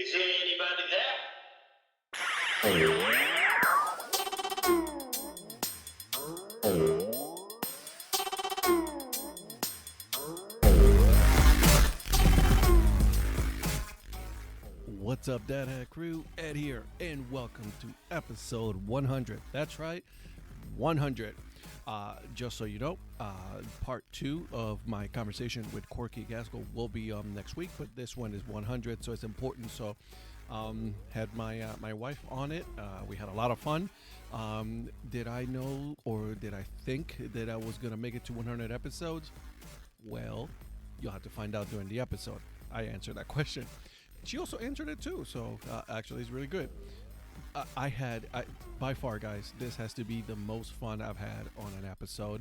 Is there anybody there? What's up, Dad Hat Crew? Ed here, and welcome to episode 100. That's right, 100. Just so you know, part 2 of my conversation with Corky Gaskell will be next week, but this one is 100, so it's important. So, had my wife on it. We had a lot of fun. Did I know or did I think that I was gonna make it to 100 episodes? Well, you'll have to find out during the episode. I answered that question. She also answered it too, so actually it's really good. By far, guys, this has to be the most fun I've had on an episode.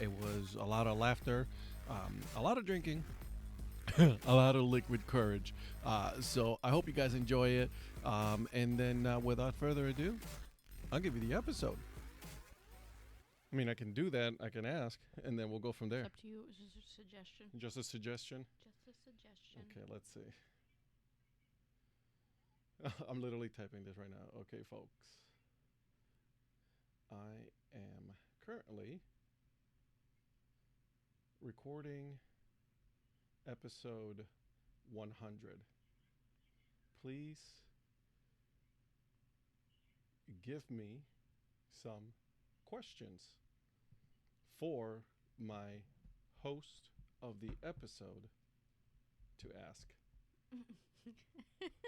It was a lot of laughter, a lot of drinking, a lot of liquid courage. So I hope you guys enjoy it. And then without further ado, I'll give you the episode. I mean, I can do that. I can ask, and then we'll go from there. It's up to you. It was just a suggestion. Just a suggestion? Just a suggestion. Okay, let's see. I'm literally typing this right now. Okay, folks. I am currently recording episode 100. Please give me some questions for my host of the episode to ask.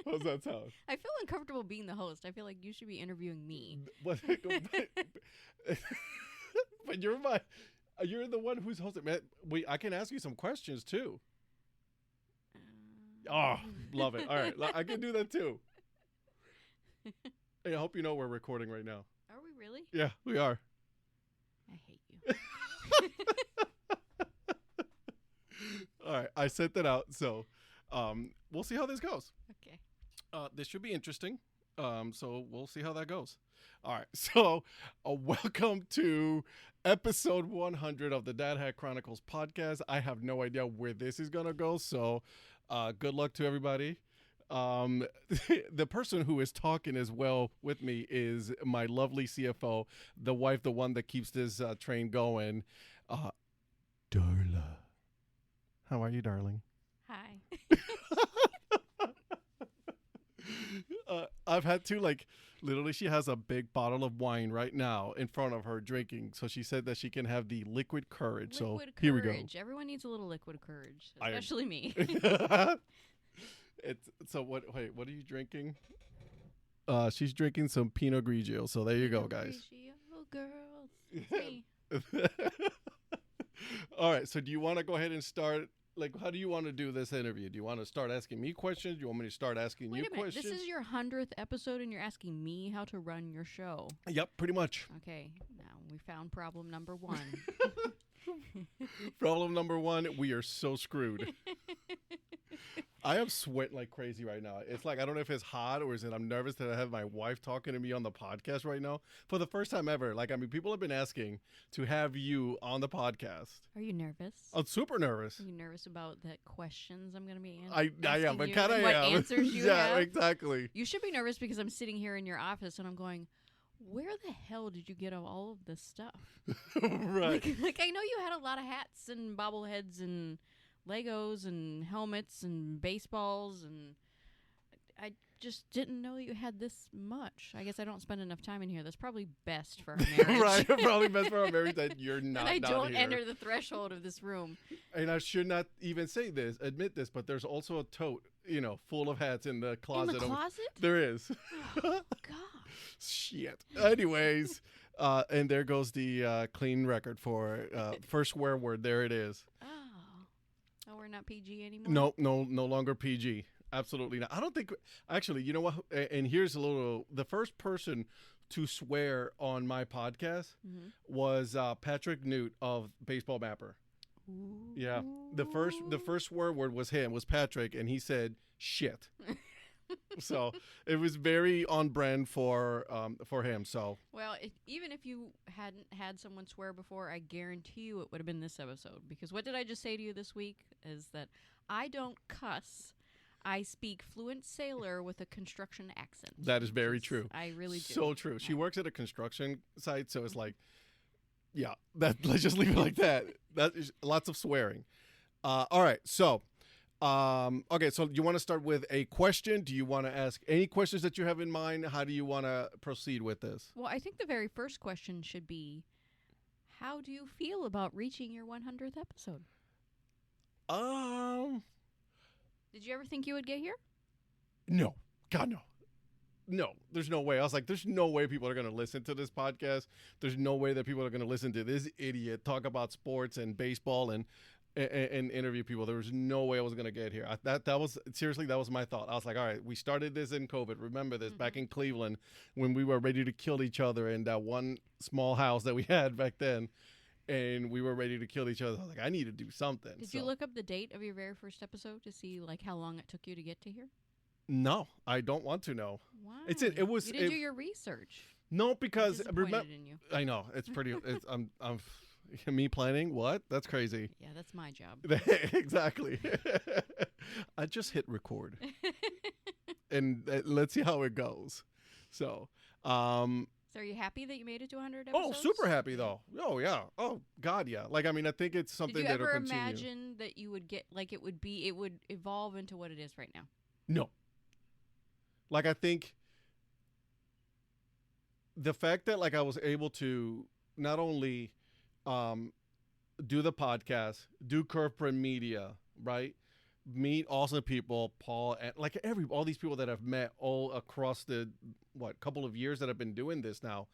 How's that sound? I feel uncomfortable being the host. I feel like you should be interviewing me. But you're the one who's hosting. Man, I can ask you some questions too. Oh, love it. All right, I can do that too. Hey, I hope you know we're recording right now. Are we really? Yeah, we are. I hate you. All right, I sent that out, so we'll see how this goes. Okay. This should be interesting. So we'll see how that goes. All right. So welcome to episode 100 of the Dad Hat Chronicles podcast. I have no idea where this is going to go. So good luck to everybody. The person who is talking as well with me is my lovely CFO, the wife, the one that keeps this train going. Darla. How are you, darling? Hi. I've had to literally she has a big bottle of wine right now in front of her drinking. So she said that she can have the liquid courage. Here we go. Everyone needs a little liquid courage, especially me. So what are you drinking? She's drinking some Pinot Grigio. So there you go, guys. Grigio, girls. It's me. All right. So do you want to go ahead and start? How do you want to do this interview? Do you want to start asking me questions? Do you want me to start asking you questions? This is your 100th episode and you're asking me how to run your show. Yep, pretty much. Okay, now we found problem number 1. Problem number 1, we are so screwed. I am sweating like crazy right now. It's like, I don't know if it's hot or is it I'm nervous that I have my wife talking to me on the podcast right now. For the first time ever. People have been asking to have you on the podcast. Are you nervous? I'm super nervous. Are you nervous about the questions I'm going to be answering? I am. I kind of am. What answers you have? Yeah, exactly. You should be nervous because I'm sitting here in your office and I'm going, where the hell did you get all of this stuff? Right. I know you had a lot of hats and bobbleheads and Legos and helmets and baseballs, and I just didn't know you had this much. I guess I don't spend enough time in here. That's probably best for our marriage. Right, probably best for our marriage that you're not. And I don't here. enter the threshold of this room. And I should not even admit this, but there's also a tote, full of hats in the closet. In the closet? There is. Oh, God. Shit. Anyways, and there goes the clean record for first swear word. There it is. Oh, we're not PG anymore? No longer PG. Absolutely not. I don't think, actually, you know what? And here's the first person to swear on my podcast was Patrick Newt of Baseball Mapper. Ooh. Yeah. The first swear word was Patrick, and he said shit. So it was very on brand for him. So well, even if you hadn't had someone swear before, I guarantee you it would have been this episode. Because what did I just say to you this week is that I don't cuss. I speak fluent sailor with a construction accent. That is very true. I really do. So true. She works at a construction site, so it's like, yeah, let's just leave it like that. That is lots of swearing. All right, so, okay, so you want to start with a question? Do you want to ask any questions that you have in mind? How do you want to proceed with this? Well, I think the very first question should be, how do you feel about reaching your 100th episode? Did you ever think you would get here? No. God, no. No, there's no way. I was like, there's no way people are going to listen to this podcast. There's no way that people are going to listen to this idiot talk about sports and baseball and interview people. There was no way I was going to get here. That was seriously, that was my thought. I was like, all right, we started this in COVID. Remember this back in Cleveland when we were ready to kill each other in that one small house that we had back then. And we were ready to kill each other. I was like, I need to do something. Did you look up the date of your very first episode to see like how long it took you to get to here? No, I don't want to know. Why? You didn't do your research. No, because remember, in you. I know it's pretty. I'm me planning. What? That's crazy. Yeah, that's my job. Exactly. I just hit record, and let's see how it goes. So, So are you happy that you made it to 100 episodes? Oh, super happy though. Oh yeah. Oh God, yeah. Like I mean, I think it's something that'll continue. Did you ever imagine that you would get like it would evolve into what it is right now? No. Like I think the fact that like I was able to not only do the podcast, do Curve Print Media, right? Meet awesome people, Paul, and like all these people that I've met all across the couple of years that I've been doing this now.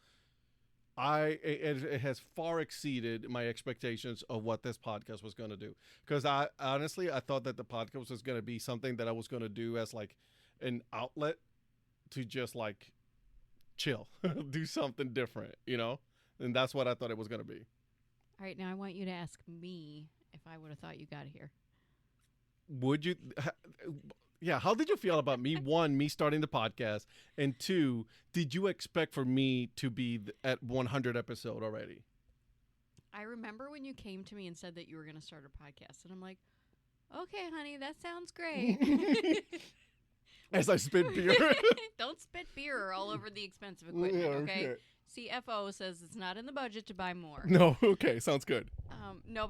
It has far exceeded my expectations of what this podcast was going to do. Because I honestly thought that the podcast was going to be something that I was going to do as like an outlet to just like chill, do something different, you know? And that's what I thought it was going to be. All right, now I want you to ask me if I would have thought you got here. Would you? Yeah. How did you feel about me? One, me starting the podcast, and two, did you expect for me to be at 100 episode already? I remember when you came to me and said that you were going to start a podcast, and I'm like, okay, honey, that sounds great. As I spit beer. Don't spit beer all over the expensive equipment, okay? CFO says it's not in the budget to buy more. No, okay, sounds good. No,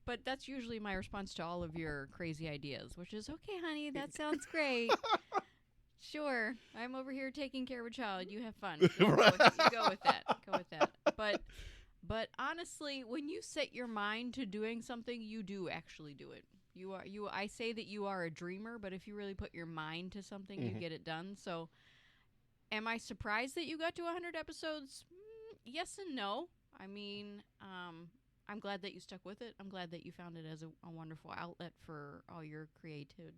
but that's usually my response to all of your crazy ideas, which is, okay, honey, that sounds great. Sure, I'm over here taking care of a child. You have fun. You go with that. Go with that. But honestly, when you set your mind to doing something, you do actually do it. I say that you are a dreamer, but if you really put your mind to something, you get it done. So, am I surprised that you got to 100 episodes? Yes and no. I mean, I'm glad that you stuck with it. I'm glad that you found it as a wonderful outlet for all your creativity.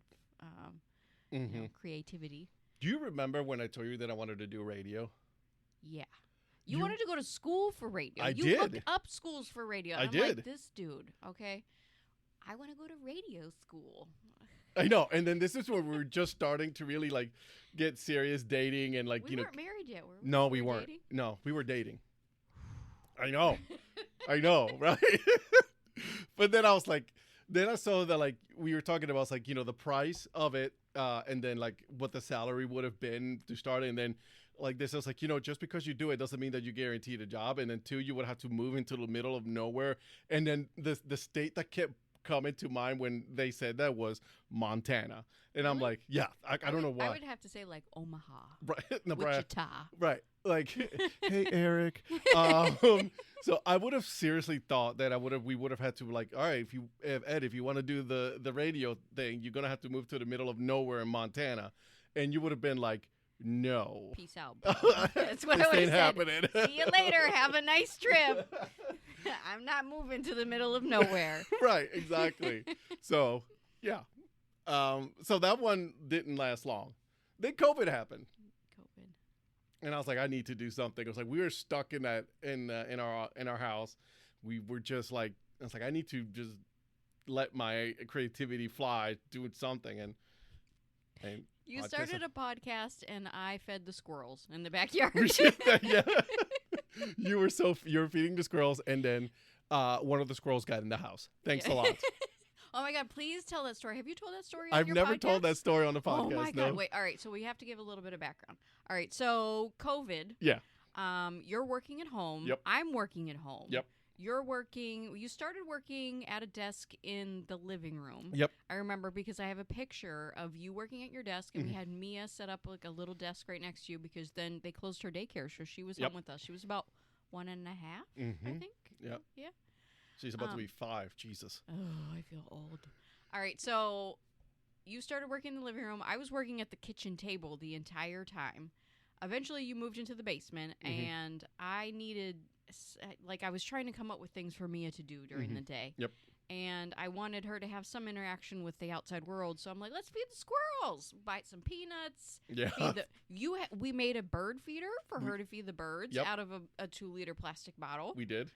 Do you remember when I told you that I wanted to do radio? Yeah. You wanted to go to school for radio. I you did. looked up schools for radio. I'm did. Like, this dude, okay? I want to go to radio school. I know. And then this is where we were just starting to really like get serious dating and like, we weren't married yet, were we? No, we weren't. Dating? No, we were dating. I know. I know, right? But then I was like, then I saw that like we were talking about like, the price of it and then like what the salary would have been to start it. And then like this, I was like, just because you do it doesn't mean that you guaranteed a job. And then two, you would have to move into the middle of nowhere. And then the state that kept coming to mind when they said that was Montana. And I'm like, yeah, I don't know why. I would have to say like Omaha. Right. Wichita. Right. Like, hey, Eric. So I would have seriously thought that we would have had to like, all right, if you want to do the radio thing, you're going to have to move to the middle of nowhere in Montana. And you would have been like, no. Peace out. That's what I would have said. Happening. See you later. Have a nice trip. I'm not moving to the middle of nowhere. Right, exactly. So, yeah. So that one didn't last long. Then COVID happened. And I was like, I need to do something. It was like we were stuck in that in our house. We were just like, I was like, I need to just let my creativity fly, doing something. And you started a podcast, and I fed the squirrels in the backyard. Yeah. You were feeding the squirrels, and then one of the squirrels got in the house. Thanks a lot. Oh my God! Please tell that story. Have you told that story? I've on your never podcast? told that story on the podcast. Oh my no. God! Wait. All right. So we have to give a little bit of background. All right. So COVID. Yeah. You're working at home. Yep. I'm working at home. Yep. You're working. You started working at a desk in the living room. Yep. I remember because I have a picture of you working at your desk, and we had Mia set up like a little desk right next to you because then they closed her daycare, so she was home with us. She was about 1.5, I think. Yep. Yeah. She's about to be 5. Jesus. Oh, I feel old. All right, so you started working in the living room. I was working at the kitchen table the entire time. Eventually, you moved into the basement, and I needed, like, I was trying to come up with things for Mia to do during the day. Yep. And I wanted her to have some interaction with the outside world, so I'm like, let's feed the squirrels, buy some peanuts. Yeah. Feed we made a bird feeder for her to feed the birds out of a 2-liter plastic bottle. We did.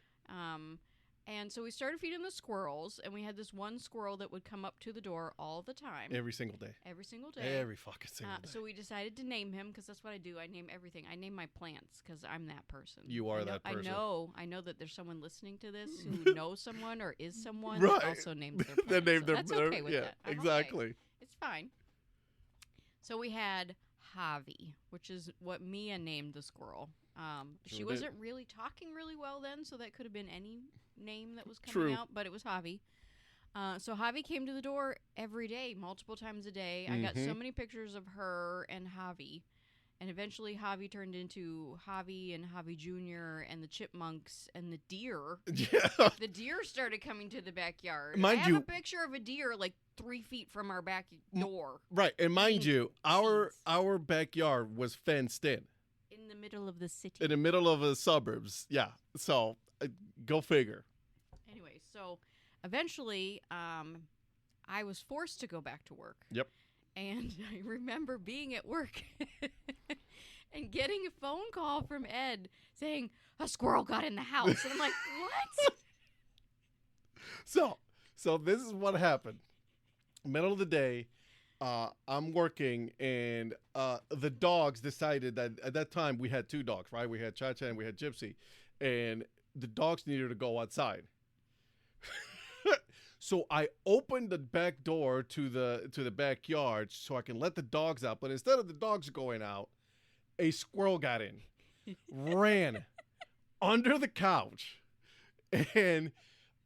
And so we started feeding the squirrels, and we had this one squirrel that would come up to the door all the time. Every single day. Every single day. Every fucking single day. So we decided to name him because that's what I do. I name everything. I name my plants because I'm that person. You are that person. I know that there's someone listening to this who knows someone or is someone right. that also names their plants. They named That's okay with that. I'm exactly. okay. It's fine. So we had Javi, which is what Mia named the squirrel. She wasn't really talking really well then, so that could have been any name that was coming out, but it was Javi. So Javi came to the door every day, multiple times a day. I got so many pictures of her and Javi. And eventually Javi turned into Javi and Javi Jr. and the chipmunks and the deer. Yeah. The deer started coming to the backyard. Mind I have you, a picture of a deer like 3 feet from our back door. Right. And mind you, our backyard was fenced in. In the middle of the city. In the middle of the suburbs. Yeah. So go figure. Anyway, so eventually I was forced to go back to work. Yep. And I remember being at work and getting a phone call from Ed saying, a squirrel got in the house. And I'm like, what? So this is what happened. Middle of the day, I'm working, and the dogs decided that at that time we had 2 dogs, right? We had Cha-Cha and we had Gypsy. And the dogs needed to go outside. So I opened the back door to the backyard so I can let the dogs out. But instead of the dogs going out, a squirrel got in, ran under the couch, and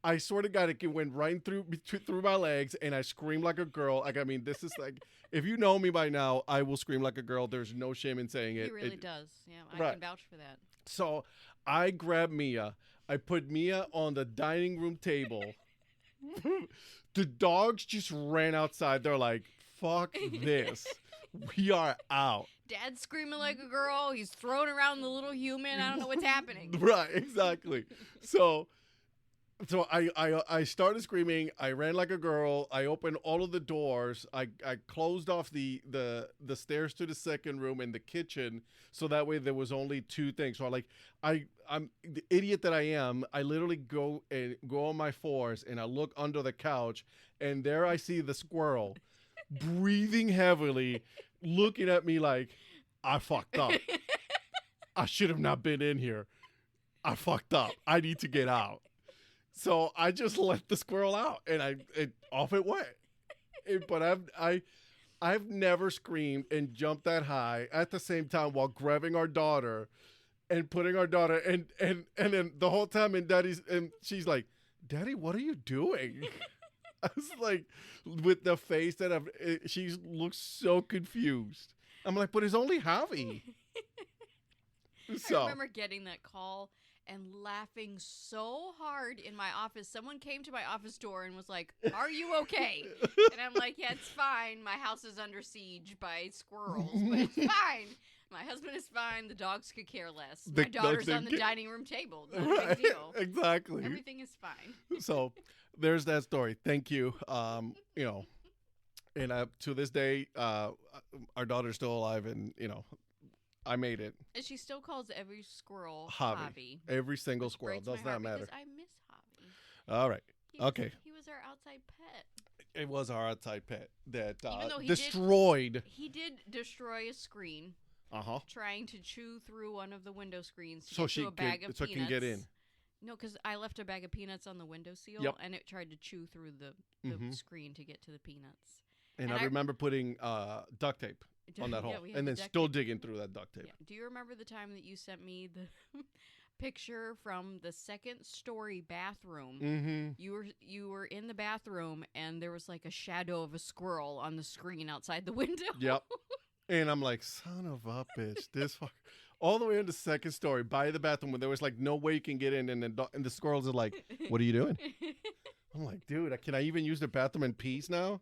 I swear to God, it went right through my legs, and I screamed like a girl. Like, I mean, this is like, if you know me by now, I will scream like a girl. There's no shame in saying it. He really does. Yeah, I can vouch for that. So I grabbed Mia. I put Mia on the dining room table. The dogs just ran outside. They're like, fuck this. We are out. Dad's screaming like a girl. He's throwing around the little human. I don't know what's happening. Right, exactly. So I started screaming. I ran like a girl. I opened all of the doors. I closed off the stairs to the second room and the kitchen, so that way there was only 2 things. So I'm the idiot that I am. I literally go on my 4s and I look under the couch, and there I see the squirrel breathing heavily, looking at me like, I fucked up. I should have not been in here. I fucked up. I need to get out. So I just let the squirrel out, and off it went. But I've never screamed and jumped that high at the same time while grabbing our daughter and putting our daughter and then the whole time and she's like, Daddy, what are you doing? I was like, with the face that she looks so confused. I'm like, but it's only Javi. I remember getting that call and laughing so hard in my office. Someone came to my office door and was like, are you okay? And I'm like, yeah, it's fine. My house is under siege by squirrels, but it's fine. My husband is fine. The dogs could care less. My daughter's on the dining room table. Not a big deal. Exactly. Everything is fine. So there's that story. Thank you. And to this day, our daughter's still alive, and, I made it. And she still calls every squirrel Javi. Every single squirrel. Does not matter. Because I miss Javi. All right. Okay. He was our outside pet. It was our outside pet that Even though destroyed. He did destroy a screen. Uh-huh. Trying to chew through one of the window screens to so get to a bag of so peanuts. Can get in. No, because I left a bag of peanuts on the windowsill, Yep. and it tried to chew through the screen to get to the peanuts. And I remember putting duct tape on that hole, Yeah, we had and the then duct still tape. digging through that duct tape. Yeah. Do you remember the time that you sent me the picture from the second-story bathroom? Mm-hmm. You were in the bathroom, and there was like a shadow of a squirrel on the screen outside the window. Yep. And I'm like, son of a bitch, this fuck. All the way in the second story by the bathroom when there was like no way you can get in, and the squirrels are like, "What are you doing?" I'm like, dude, can I even use the bathroom in peace now?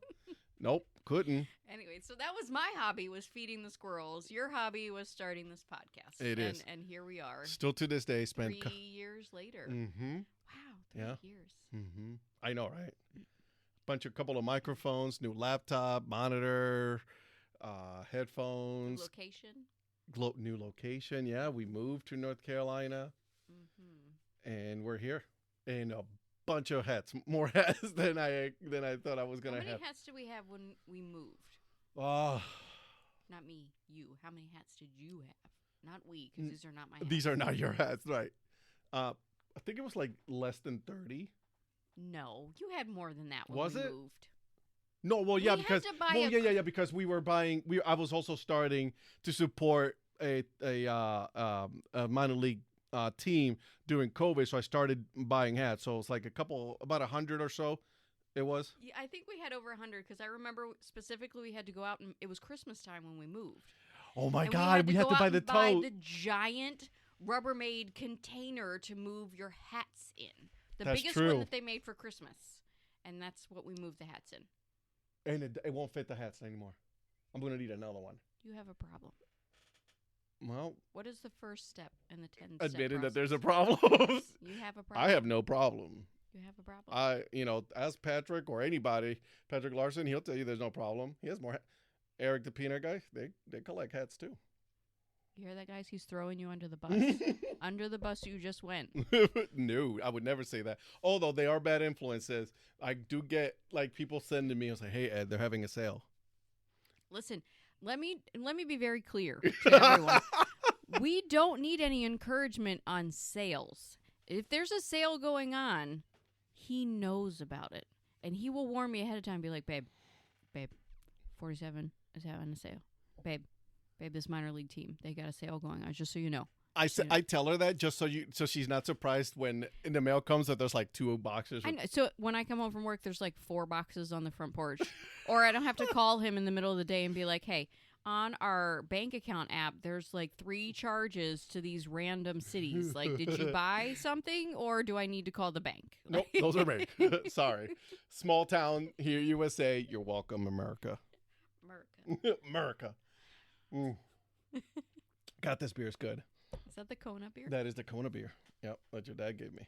Nope, couldn't. Anyway, so that was my hobby, was feeding the squirrels. Your hobby was starting this podcast. It is. And here we are. Still to this day, spent 3 years later. Mm-hmm. Wow, 3 years. Mm-hmm. I know, right? Couple of microphones, new laptop, monitor, headphones. Location? New location. Yeah, we moved to North Carolina, and we're here. And a bunch of hats, more hats than I thought I was gonna have. How many hats did we have when we moved? Oh, not me, you. How many hats did you have? Not we, because these are not my hats. These are not your hats, right? I think it was like less than 30. No, you had more than that when was we it? moved. No, well, yeah, We had because to buy because we were buying. I was also starting to support a minor league team during COVID, so I started buying hats. So it's like about 100 or so. It was. Yeah, I think we had over 100 because I remember specifically we had to go out and it was Christmas time when we moved. Oh my And God, we had to buy the tote. the giant Rubbermaid container to move your hats in. The That's biggest true. one that they made for Christmas, and that's what we moved the hats in. And it won't fit the hats anymore. I'm gonna need another one. You have a problem. Well, What is the first step in the 10 admitting that process? there's a problem. You have a problem. I have no problem. You have a problem. Ask Patrick or anybody, Patrick Larson, he'll tell you there's no problem. He has more. Eric the peanut guy, they collect hats too. You hear that, guys? He's throwing you under the bus. Under the bus you just went. No, I would never say that. Although they are bad influences. I do get like people sending me and say, "Hey Ed, they're having a sale." Listen, let me be very clear to everyone. We don't need any encouragement on sales. If there's a sale going on, he knows about it. And he will warn me ahead of time, be like, babe, 47 is having a sale. Babe, this minor league team, they got a sale going on, just so you know. I tell her that just so she's not surprised when in the mail comes that there's like 2 boxes. I know. So when I come home from work, there's like 4 boxes on the front porch. Or I don't have to call him in the middle of the day and be like, hey, on our bank account app, there's like 3 charges to these random cities. Like, did you buy something or do I need to call the bank? Nope, those are me. Sorry. Small town here, USA. You're welcome, America. America. Mm. God, this beer is good. Is that the Kona beer? That is the Kona beer. Yep, that your dad gave me.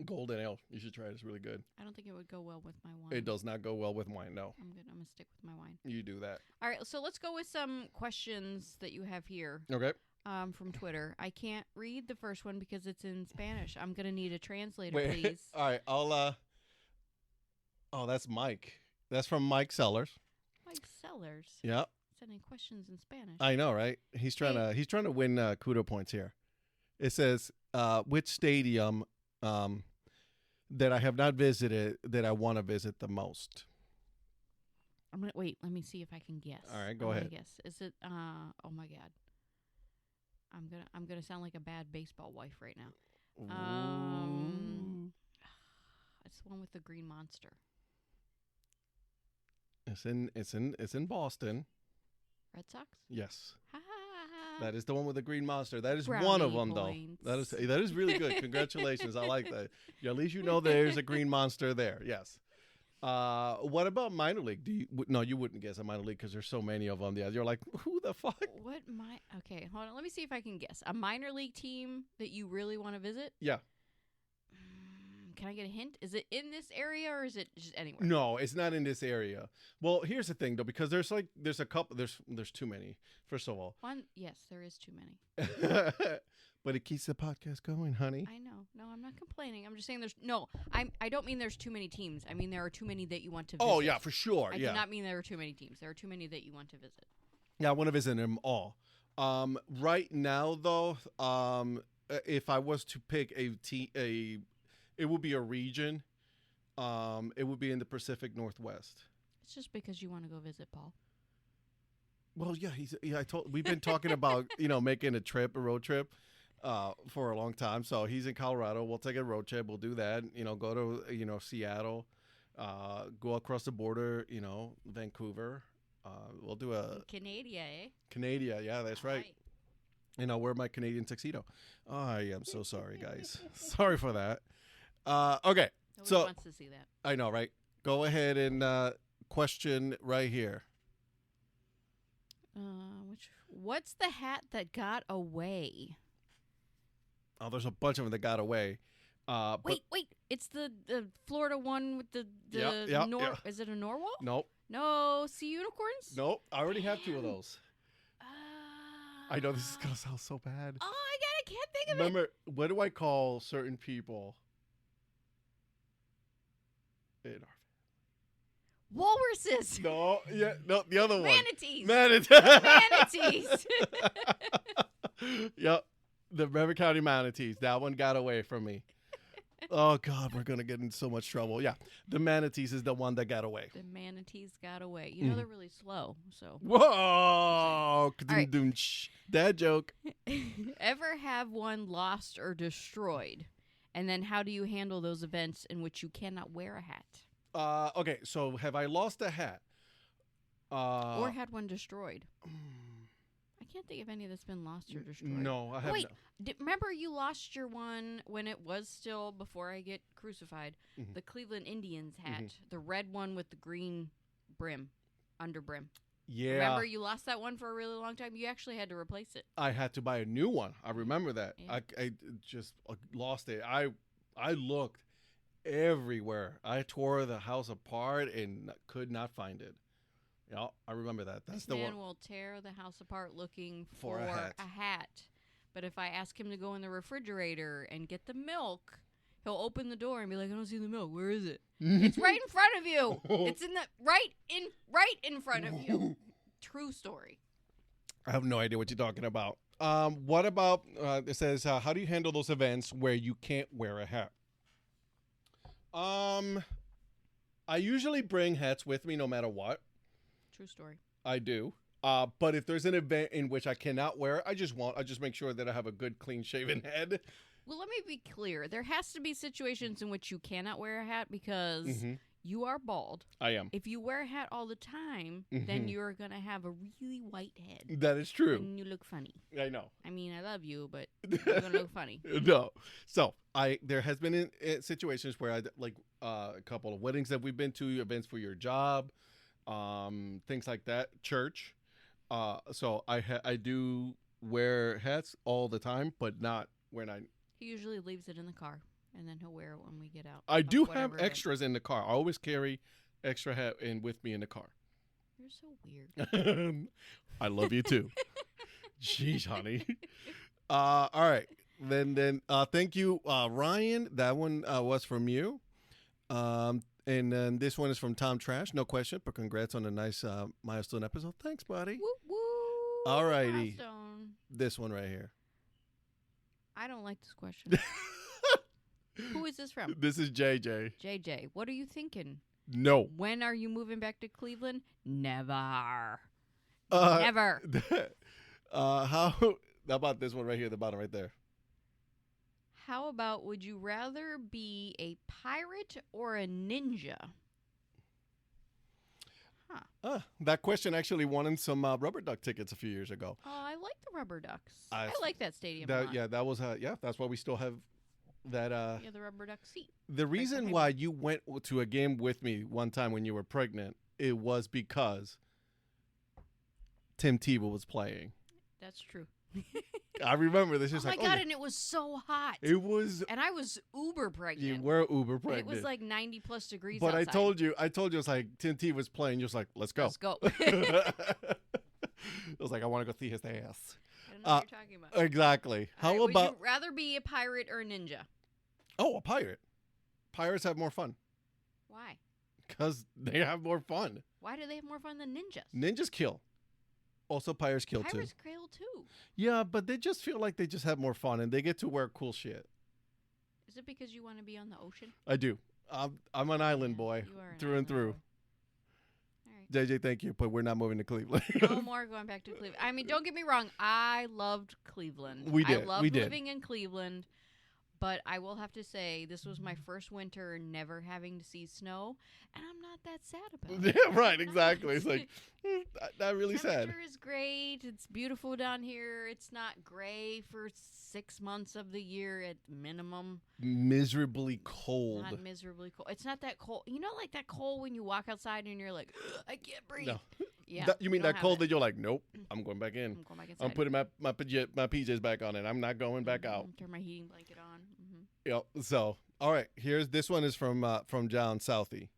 Golden ale. You should try it. It's really good. I don't think it would go well with my wine. It does not go well with wine, no. I'm good. I'm going to stick with my wine. You do that. All right, so let's go with some questions that you have here. Okay. From Twitter. I can't read the first one because it's in Spanish. I'm going to need a translator, Wait, please. all right, I'll, oh, that's Mike. That's from Mike Sellers. Mike Sellers. Yeah. Sending questions in Spanish. I know, right? He's trying to win kudo points here. It says, which stadium that I have not visited that I want to visit the most? I'm gonna wait. Let me see if I can guess. All right, go ahead. Guess. Is it? Oh my God. I'm gonna sound like a bad baseball wife right now. It's the one with the green monster. It's in Boston. Red Sox? Yes. Ha ha. That is the one with the green monster. That is Brownie one of them, points. though. That is really good. Congratulations. I like that. Yeah, at least you know there's a green monster there. Yes. What about minor league? No, you wouldn't guess a minor league because there's so many of them. Yeah, you're like, who the fuck? Okay, hold on. Let me see if I can guess. A minor league team that you really want to visit? Yeah. Can I get a hint? Is it in this area or is it just anywhere? No, it's not in this area. Well, here's the thing though, because there's a couple. There's too many. First of all. Yes, there is too many. But it keeps the podcast going, honey. I know. No, I'm not complaining. I'm just saying I don't mean there's too many teams. I mean there are too many that you want to visit. Oh, yeah, for sure. I do not mean there are too many teams. There are too many that you want to visit. Yeah, I want to visit them all. Right now, though, if I was to pick it would be a region. It would be in the Pacific Northwest. It's just because you want to go visit Paul. Well, yeah, we've been talking about, making a road trip, for a long time. So he's in Colorado. We'll take a road trip. We'll do that. Go to, Seattle, go across the border, Vancouver. We'll do Canada, eh? Canada. Yeah, that's right. And I'll wear my Canadian tuxedo. Oh, I am so sorry, guys. Sorry for that. Okay. Nobody wants to see that. I know, right? Go ahead and question right here. What's the hat that got away? Oh, there's a bunch of them that got away. Wait. It's the Florida one with the Is it a narwhal? Nope. No, sea unicorns? Nope. I already have 2 of those. I know this is going to sound so bad. Oh, I can't think of Remember, what do I call certain people in our Walruses. No, the other one. Manatees. Manatees. Yep, the Bremen County manatees. That one got away from me. Oh, God, we're going to get in so much trouble. Yeah, the manatees is the one that got away. The manatees got away. You know they're really slow, so. Whoa! Right. Dad joke. Ever have one lost or destroyed? And then how do you handle those events in which you cannot wear a hat? Okay, so have I lost a hat? Or had one destroyed? I can't think of any that's been lost or destroyed. No, I haven't. Wait, remember you lost your one when it was still, before I get crucified, the Cleveland Indians hat, the red one with the green brim, under brim. Yeah. Remember you lost that one for a really long time? You actually had to replace it. I had to buy a new one. I remember that. Yeah. I just lost it. I looked everywhere. I tore the house apart and could not find it. Yeah, I remember that. That's the one. This man will tear the house apart looking For a hat. But if I ask him to go in the refrigerator and get the milk, he'll open the door and be like, "I don't see the milk. Where is it?" It's right in front of you. It's in the right in front of you. True story. I have no idea what you're talking about. What about it says how do you handle those events where you can't wear a hat? I usually bring hats with me no matter what. True story. I do. But if there's an event in which I cannot wear it, I just make sure that I have a good clean shaven head. Well, let me be clear. There has to be situations in which you cannot wear a hat because you are bald. I am. If you wear a hat all the time, then you're going to have a really white head. That is true. And you look funny. I know. I mean, I love you, but you're going to look funny. No. So there has been situations where I like a couple of weddings that we've been to, events for your job, things like that, church. So I do wear hats all the time, but not when I. He usually leaves it in the car, and then he'll wear it when we get out. I do have extras in the car. I always carry extra hat with me in the car. You're so weird. I love you too. Jeez, honey. All right. Then thank you, Ryan. That one was from you. And then this one is from Tom Trash. No question, but congrats on a nice milestone episode. Thanks, buddy. Woo woo. All righty. Milestone. This one right here. I don't like this question. Who is this from? This is JJ. JJ, what are you thinking? No. When are you moving back to Cleveland? Never. Never. How about this one right here at the bottom right there? How about, would you rather be a pirate or a ninja? That question actually won some Rubber Duck tickets a few years ago. Oh, I like the Rubber Ducks. I like that stadium a lot. Yeah, that was that's why we still have that. Yeah, the Rubber Duck seat. The reason why you went to a game with me one time when you were pregnant, it was because Tim Tebow was playing. That's true. I remember this. Oh my God, and it was so hot. It was. And I was uber pregnant. You were uber pregnant. And it was like 90 plus degrees But outside. I told you, it was like Tim Tebow was playing. You're just like, let's go. Let's go. It was like, I want to go see his ass. I don't know what you're talking about. Exactly. How Would about? you rather be a pirate or a ninja? Oh, a pirate. Pirates have more fun. Why? Because they have more fun. Why do they have more fun than ninjas? Ninjas kill. Also, pirates kill too. Pirates kill too. Yeah, but they just feel like they just have more fun and they get to wear cool shit. Is it because you want to be on the ocean? I do. I'm an island boy You are an through and island through. boy. All right. JJ, thank you, but we're not moving to Cleveland. No more going back to Cleveland. I mean, don't get me wrong. I loved Cleveland. We did. I loved We did. living in Cleveland. But I will have to say, this was my first winter never having to see snow, and I'm not that sad about it. Yeah, right, exactly. It's like, not really sad. Temperature is great. It's beautiful down here. It's not gray for 6 months of the year at minimum. Miserably cold. Not miserably cold. It's not that cold. You know, like that cold when you walk outside and you're like, I can't breathe. No. Yeah. You mean don't that have cold it. that you're like, nope, I'm going back in. I'm going back inside. I'm putting my PJs back on and I'm not going back out. Turn my heating blanket on. Yep. So, all right, this one is from John Southey.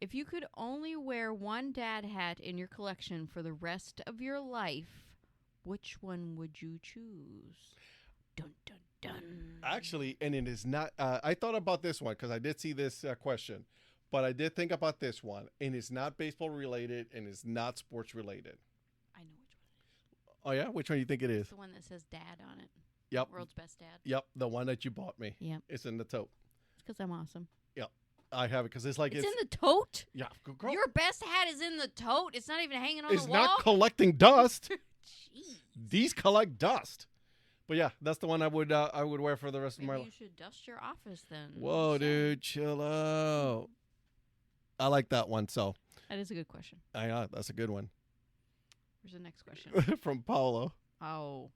If you could only wear one dad hat in your collection for the rest of your life, which one would you choose? Dun, dun, dun. Actually, and it is not. I thought about this one because I did see this question, but I did think about this one, and it's not baseball related, and it's not sports related. I know which one. Oh yeah, which one do you think it is? It's the one that says dad on it. Yep. World's best dad. Yep, the one that you bought me. Yep. It's in the tote. It's because I'm awesome. Yep, I have it because it's like It's in the tote? yeah, girl. Your best hat is in the tote? It's not even hanging on It's the wall? not collecting dust. Jeez. These collect dust. But yeah, that's the one I would wear for the rest of my Maybe life. you should dust your office then. Whoa, So- dude, chill out. I like that one. So, That is a good question. that's a good one. Where's the next question? From Paolo. Oh.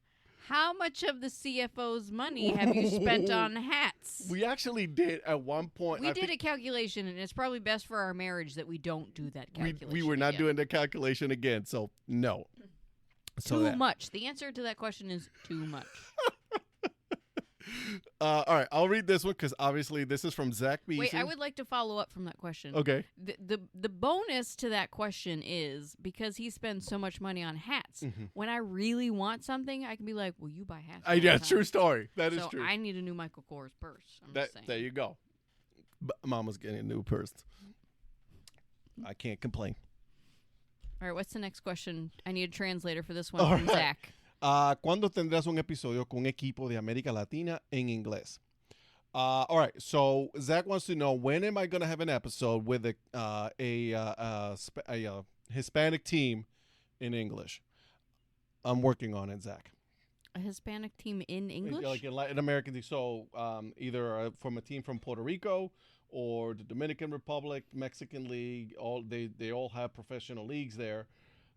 How much of the CFO's money have you spent on hats? We actually did at one point. We I did think a calculation, and it's probably best for our marriage that we don't do that calculation. we were not again. doing the calculation again. So no. Too much. The answer to that question is too much. All right, I'll read this one because obviously this is from Zach Beeson. Wait, I would like to follow up from that question. Okay. The bonus to that question is because he spends so much money on hats. When I really want something, I can be like, "Will you buy hats?" all the Yeah, time?" true story. That is So true. I need a new Michael Kors purse. I'm just saying. There you go. Mama's getting a new purse. I can't complain. All right, what's the next question? I need a translator for this one All from right. Zach. ¿Cuándo tendrás un episodio con un equipo de América Latina en inglés? All right, so Zach wants to know, when am I going to have an episode with a Hispanic team in English? I'm working on it, Zach. A Hispanic team in English? Like a Latin American team. So either from a team from Puerto Rico or the Dominican Republic, Mexican League. They all have professional leagues there.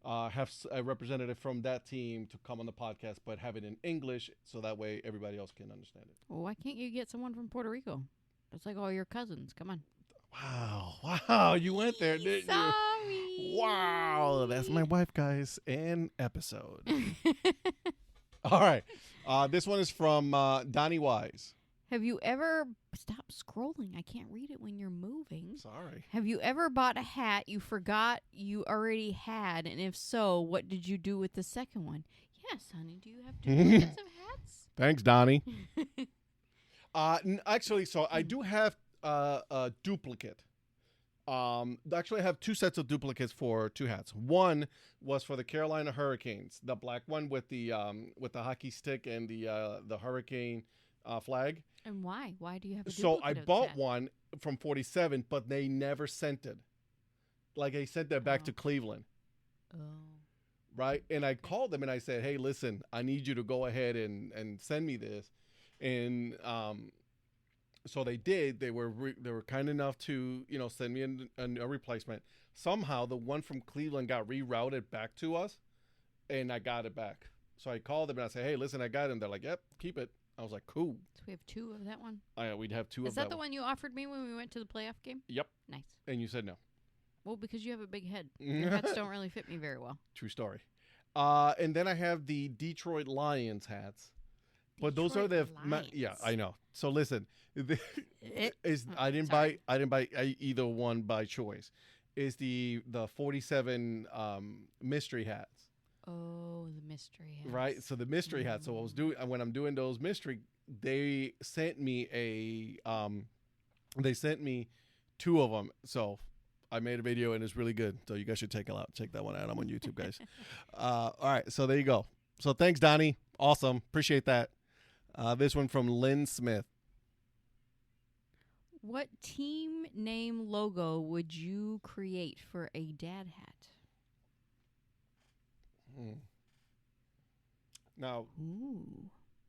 Have a representative from that team to come on the podcast, but have it in English so that way everybody else can understand it. Well, why can't you get someone from Puerto Rico? It's like all your cousins. Come on. Wow, you went there, didn't Sorry. you? Wow, that's my wife, guys. An episode. All right, this one is from Donnie Wise. Have you ever... Stop scrolling. I can't read it when you're moving. Sorry. Have you ever bought a hat you forgot you already had? And if so, what did you do with the second one? Yes, honey. Do you have two sets of hats? Thanks, Donnie. Actually, so I do have a duplicate. Actually, I have two sets of duplicates for two hats. One was for the Carolina Hurricanes, the black one with the hockey stick and the hurricane flag. And why? Why do you have a So duplicate I of this bought hat? one from 47, but they never sent it. Like, they sent that back to Cleveland, Oh. right? And I called them and I said, "Hey, listen, I need you to go ahead and send me this." And so they did. They were kind enough to send me a replacement. Somehow the one from Cleveland got rerouted back to us, and I got it back. So I called them and I said, "Hey, listen, I got it." And they're like, "Yep, keep it." I was like, "Cool." So we have two of that one? We'd have two Is of that the one you offered me when we went to the playoff game? Yep. Nice. And you said no. Well, because you have a big head. Your hats don't really fit me very well. True story. And then I have the Detroit Lions hats. But those are the Lions. I know. So listen, I didn't Sorry. buy either one by choice. Is the 47 mystery hats. Oh, the mystery hats. Right? So the mystery hats. So when I'm doing those mystery, they sent me two of them. So I made a video and it's really good. So you guys should check that one out. I'm on YouTube, guys. All right. So there you go. So thanks, Donnie. Awesome. Appreciate that. This one from Lynn Smith. What team name logo would you create for a dad hat? Now, Ooh.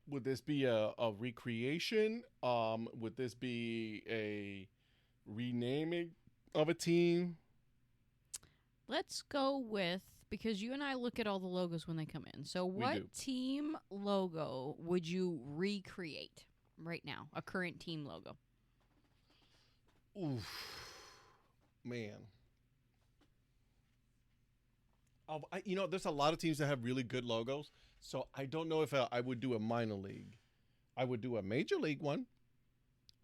would this be a recreation? Would this be a renaming of a team? Let's go with, because you and I look at all the logos when they come in. So do. what team logo would you recreate right now? A current team logo. Oof. Man. There's a lot of teams that have really good logos. So I don't know if I would do a minor league. I would do a major league one.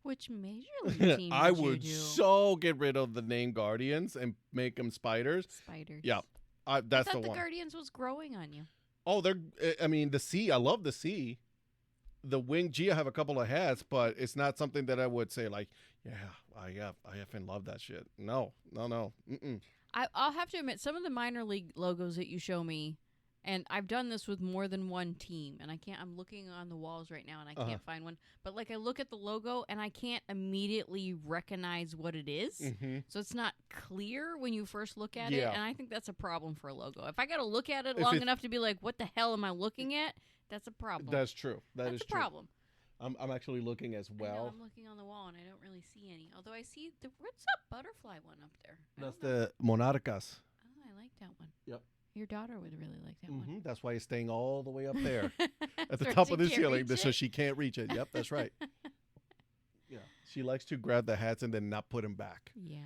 Which major league team I would you would do? so get rid of the name Guardians and make them Spiders. Spiders. Yeah, that's I thought the the one. Guardians was growing on you. Oh, the sea. I love the sea. The wing. Gee, I have a couple of hats, but it's not something that I would say like, yeah, I effing love that shit. No. Mm-mm. I'll have to admit, some of the minor league logos that you show me, and I've done this with more than one team, and I'm looking on the walls right now, and I can't find one. But, I look at the logo, and I can't immediately recognize what it is. Mm-hmm. So it's not clear when you first look at it, Yeah. and I think that's a problem for a logo. If I got to look at it long enough to be like, what the hell am I looking at? That's a problem. That's true. That's a true. problem. I'm actually looking as I know, well. I'm looking on the wall, and I don't really see any. Although I see what's that butterfly one up there? That's the Monarcas. Oh, I like that one. Yep. Your daughter would really like that one. That's why it's staying all the way up there at the So top she of the can't ceiling, reach so it? she can't reach it. Yep, that's right. Yeah, she likes to grab the hats and then not put them back. Yeah.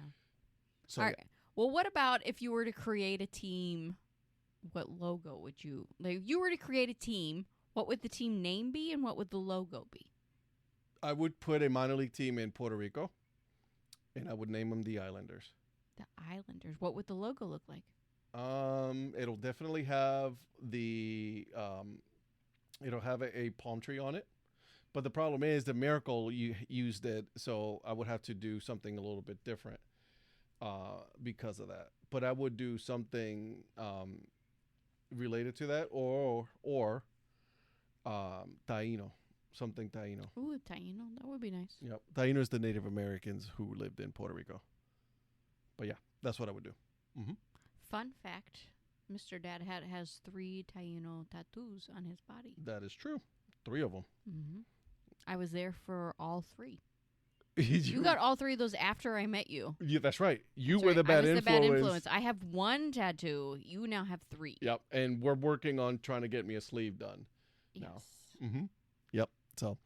So All right. Well, what about if you were to create a team? What logo would you like? If you were to create a team, what would the team name be, and what would the logo be? I would put a minor league team in Puerto Rico, and I would name them the Islanders. The Islanders. What would the logo look like? It'll definitely have it'll have a palm tree on it. But the problem is the Miracle used it, so I would have to do something a little bit different because of that. But I would do something related to that, or Taino, something Taino. Ooh, Taino. That would be nice. Yep, Taino is the Native Americans who lived in Puerto Rico. But yeah, that's what I would do. Mm-hmm. Fun fact: Mr. Dad Hat has 3 Taino tattoos on his body. That is true. 3 of them. Mm-hmm. I was there for all 3. You got all 3 of those after I met you. Yeah, that's right. You That's were right. the bad I was influence. the bad influence. I have 1 tattoo. You now have 3. Yep, and we're working on trying to get me a sleeve done. Yes. No. Mm-hmm. Yep. So,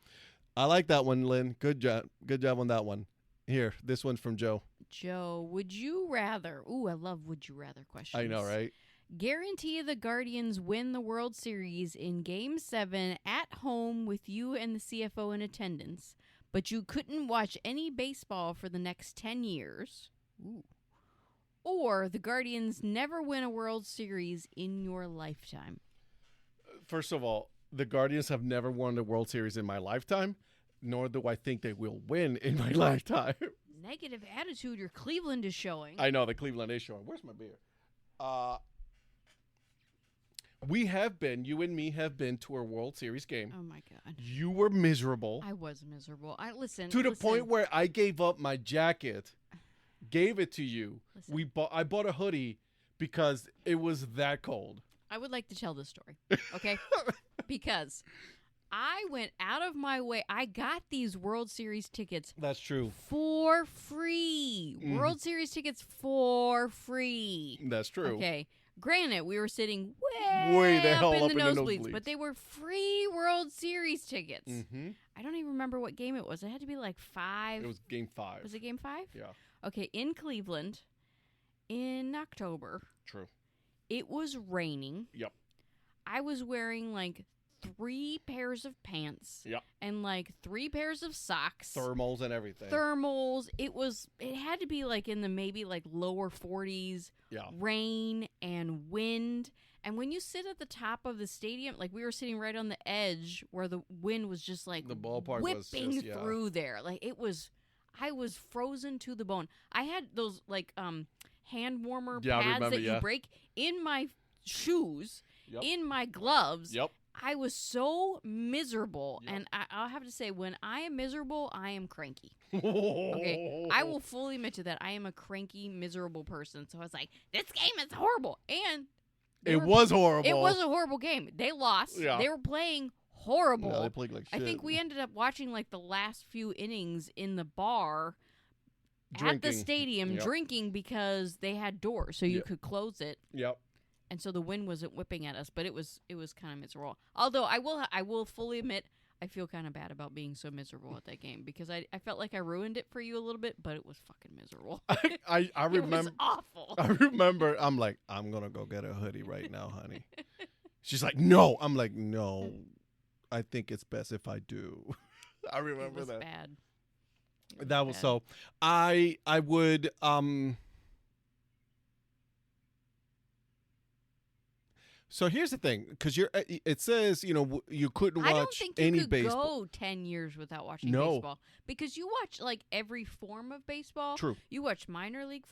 I like that one, Lynn. Good job. Good job on that one. Here, this one's from Joe. Joe, would you rather? Ooh, I love would you rather questions. I know, right? Guarantee the Guardians win the World Series in Game 7 at home with you and the CFO in attendance, but you couldn't watch any baseball for the next 10 years. Ooh. Or the Guardians never win a World Series in your lifetime. First of all, the Guardians have never won the World Series in my lifetime, nor do I think they will win in my lifetime. Negative attitude your Cleveland is showing. I know, the Cleveland is showing. Where's my beer? We have been, you and me have been to a World Series game. Oh, my God. You were miserable. I was miserable. Listen. To the point where I gave up my jacket, gave it to you. Listen. I bought a hoodie because it was that cold. I would like to tell this story, okay? Because I went out of my way. I got these World Series tickets. That's true. For free. Mm. World Series tickets for free. That's true. Okay. Granted, we were sitting Way the hell up up in the in the nosebleeds, nosebleeds. but they were free World Series tickets. Mm-hmm. I don't even remember what game it was. It had to be like 5. It was game 5. Was it game 5? Yeah. Okay, in Cleveland in October. True. It was raining. Yep. I was wearing like 3 pairs of pants. Yep. And like 3 pairs of socks. Thermals and everything. Thermals. It had to be like in the maybe like lower 40s. Yeah. Rain and wind. And when you sit at the top of the stadium, like we were sitting right on the edge where the wind was just like The ballpark was whipping just, yeah. through there. Like I was frozen to the bone. I had those like hand warmer Yeah, I pads remember, that you yeah. break in my shoes. Yep. in my gloves. Yep. I was so miserable. Yep. And I'll have to say, when I am miserable, I am cranky. Okay, I will fully admit to that. I am a cranky, miserable person. So I was like, this game is horrible. And It was horrible. it was a horrible game. They lost. Yeah. They were playing horrible. Yeah, they played like shit. I think we ended up watching like the last few innings in the bar Drinking. at the stadium Yep. drinking because they had doors so you Yep. could close it. Yep. And so the wind wasn't whipping at us, but it was kind of miserable. Although I will fully admit I feel kind of bad about being so miserable at that game because I felt like I ruined it for you a little bit, but it was fucking miserable. I remember. It was awful. I remember. I'm like, I'm gonna go get a hoodie right now, honey. She's like, no. I'm like, no. I think it's best if I do. I remember it was that. Bad. That was bad. so. I would So here's the thing, because it says you couldn't watch I don't think you any could baseball. go 10 years without watching No. baseball because you watch like every form of baseball. True. You watch minor league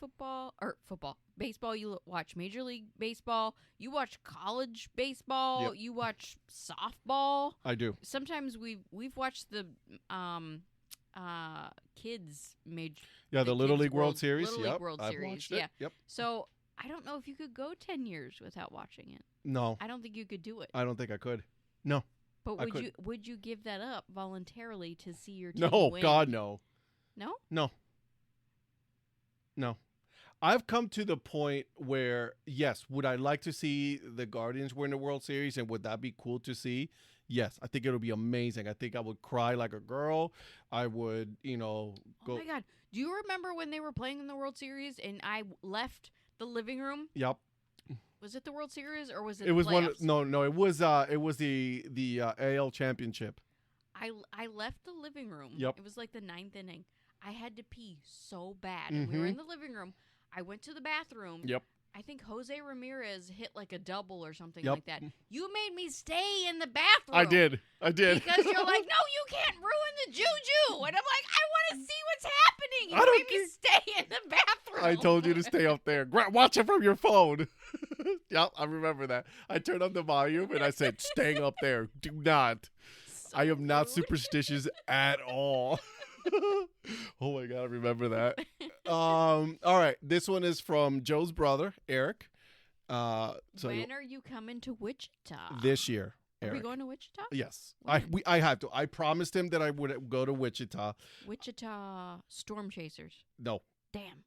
baseball. You watch Major League Baseball. You watch college baseball. Yep. You watch softball. I do. Sometimes we've watched the kids major. Yeah, the Little Kids League World Series. Little Yep. League World I've Series. watched it. Yeah. Yep. So I don't know if you could go 10 years without watching it. No, I don't think you could do it. I don't think I could. No. But I would you give that up voluntarily to see your team No, win? God, no. No? No. No. I've come to the point where, yes, would I like to see the Guardians win the World Series, and would that be cool to see? Yes, I think it would be amazing. I think I would cry like a girl. I would, go. Oh my God. Do you remember when they were playing in the World Series and I left the living room? Yep. Was it the World Series or was it It was playoffs? No, it was the AL championship. I left the living room. Yep. It was like the 9th inning. I had to pee so bad. And we were in the living room. I went to the bathroom. Yep. I think Jose Ramirez hit like a double or something Yep. like that. You made me stay in the bathroom. I did. Because you're like, no, you can't ruin the juju. And I'm like, I want to see what's happening. You I don't made me stay in the bathroom. I told you to stay up there. Watch it from your phone. Yep, I remember that. I turned up the volume and I said, staying up there. Do not. So I am not rude. superstitious at all. Oh my God, I remember that. All right, this one is from Joe's brother, Eric. So When are you coming to Wichita? this year, Are we Eric. going to Wichita? Yes, When? I have to. I promised him that I would go to Wichita. Wichita Storm Chasers. No, Damn.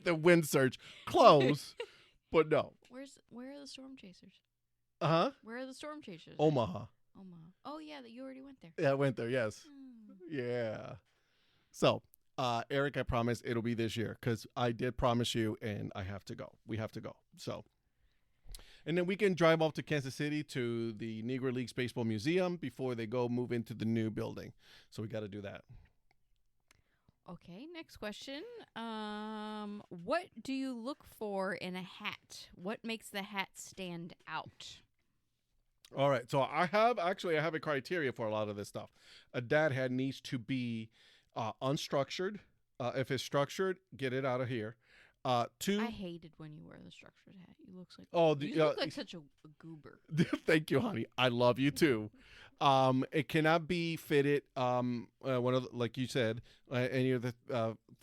the wind surge close, but no. Where are the Storm Chasers? Uh-huh. Where are the Storm Chasers? Omaha. Omaha. Oh yeah, you already went there. Yeah, I went there. Yes. Hmm. Yeah. So, Eric, I promise it'll be this year because I did promise you, and I have to go. We have to go. So, and then we can drive off to Kansas City to the Negro Leagues Baseball Museum before they go move into the new building. So we got to do that. Okay, next question. What do you look for in a hat? What makes the hat stand out? All right. So I have a criteria for a lot of this stuff. A dad hat needs to be unstructured. If it's structured, get it out of here. Two. I hated when you wear the structured hat. You look like such a goober. Thank you, honey. I love you too. It cannot be fitted. One of like you said, any of the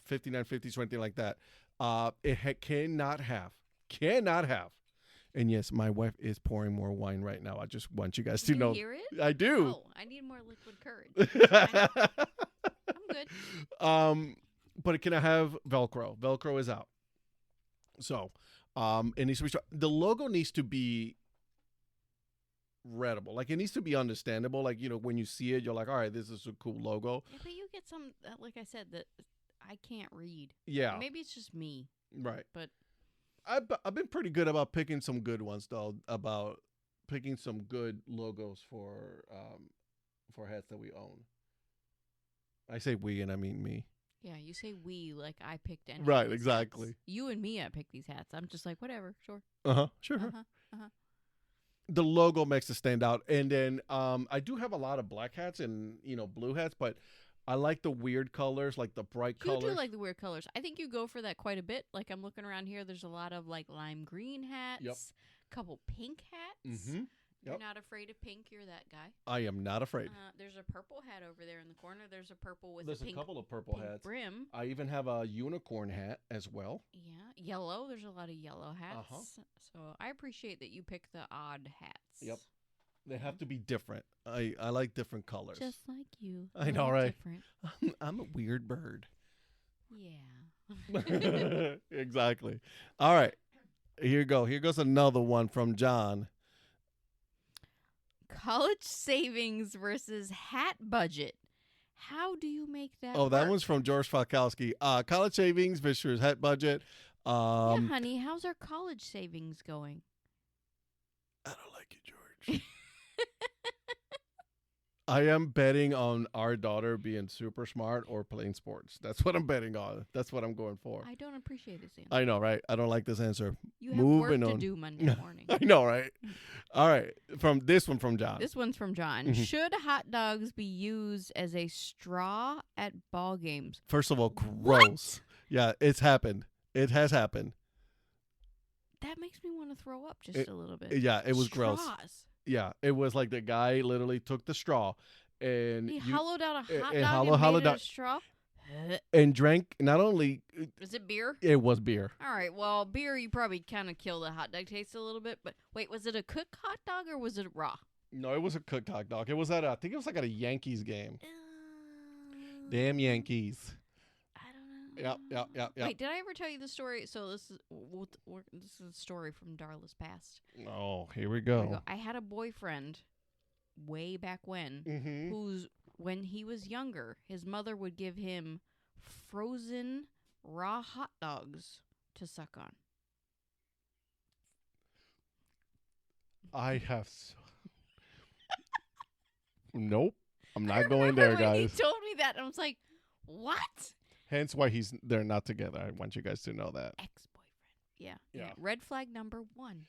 5950s or anything like that. Cannot have. And yes, my wife is pouring more wine right now. I just want you guys to know. Do you hear it? I do. Oh, I need more liquid courage. I'm good. But it cannot have Velcro. Velcro is out. So, it needs to be. The logo needs to be readable. Like it needs to be understandable. Like when you see it, you're like, all right, this is a cool logo. Yeah, but you get some, like I said, that I can't read. Yeah. Maybe it's just me. Right. But I've been pretty good about picking some good ones though. About picking some good logos for hats that we own. I say we and I mean me. yeah, you say we like I picked any. Right, of these exactly. hats. You and me, I picked these hats. I'm just like, whatever, sure. Sure. Uh-huh. The logo makes it stand out, and then I do have a lot of black hats and blue hats, but I like the weird colors, like the bright You colors. do like the weird colors. I think you go for that quite a bit. Like I'm looking around here, there's a lot of like lime green hats. Yep. couple pink hats. Mm-hmm. You're Yep. not afraid of pink. You're that guy. I am not afraid. There's a purple hat over there in the corner. There's a purple with There's a a pink, couple of purple pink hats. brim. I even have a unicorn hat as well. Yeah, yellow. There's a lot of yellow hats. Uh-huh. So I appreciate that you pick the odd hats. Yep. They have to be different. I like different colors. Just like you. I know, All right? Different. I'm a weird bird. Yeah. Exactly. All right. Here you go. Here goes another one from John. College savings versus hat budget. How do you make that Oh, that work? one's from George Falkowski. College savings versus hat budget. Yeah, honey, how's our college savings going? I don't like you, George. I am betting on our daughter being super smart or playing sports. That's what I'm betting on. That's what I'm going for. I don't appreciate this answer. I know, right? I don't like this answer. You have Moving work to on. do Monday morning. I know, right? All right. From this one from John. This one's from John. Mhm. Should hot dogs be used as a straw at ball games? First of all, gross. Yeah, it's happened. It has happened. That makes me want to throw up just a little bit. Yeah, it was gross. Straws. Yeah, it was like the guy literally took the straw and He hollowed out a hot and dog hollowed and made it out- a straw. and drank. Not only Is it beer? it was beer. All right. Well, beer, you probably kind of kill the hot dog taste a little bit. But wait, was it a cooked hot dog or was it raw? No, it was a cooked hot dog. It was I think it was like at a Yankees game. Uh, Damn Yankees. I don't know. Yep. Wait, did I ever tell you the story? So this is this is a story from Darla's past. Oh, here we Here we go. go. I had a boyfriend way back when Mm-hmm. when he was younger, his mother would give him frozen raw hot dogs to suck on. I have. Nope. I'm I not going there, remember when guys. He told me that, and I was like, "What?" Hence why they're not together. I want you guys to know that. Ex-boyfriend. Yeah. Yeah. Red flag number 1.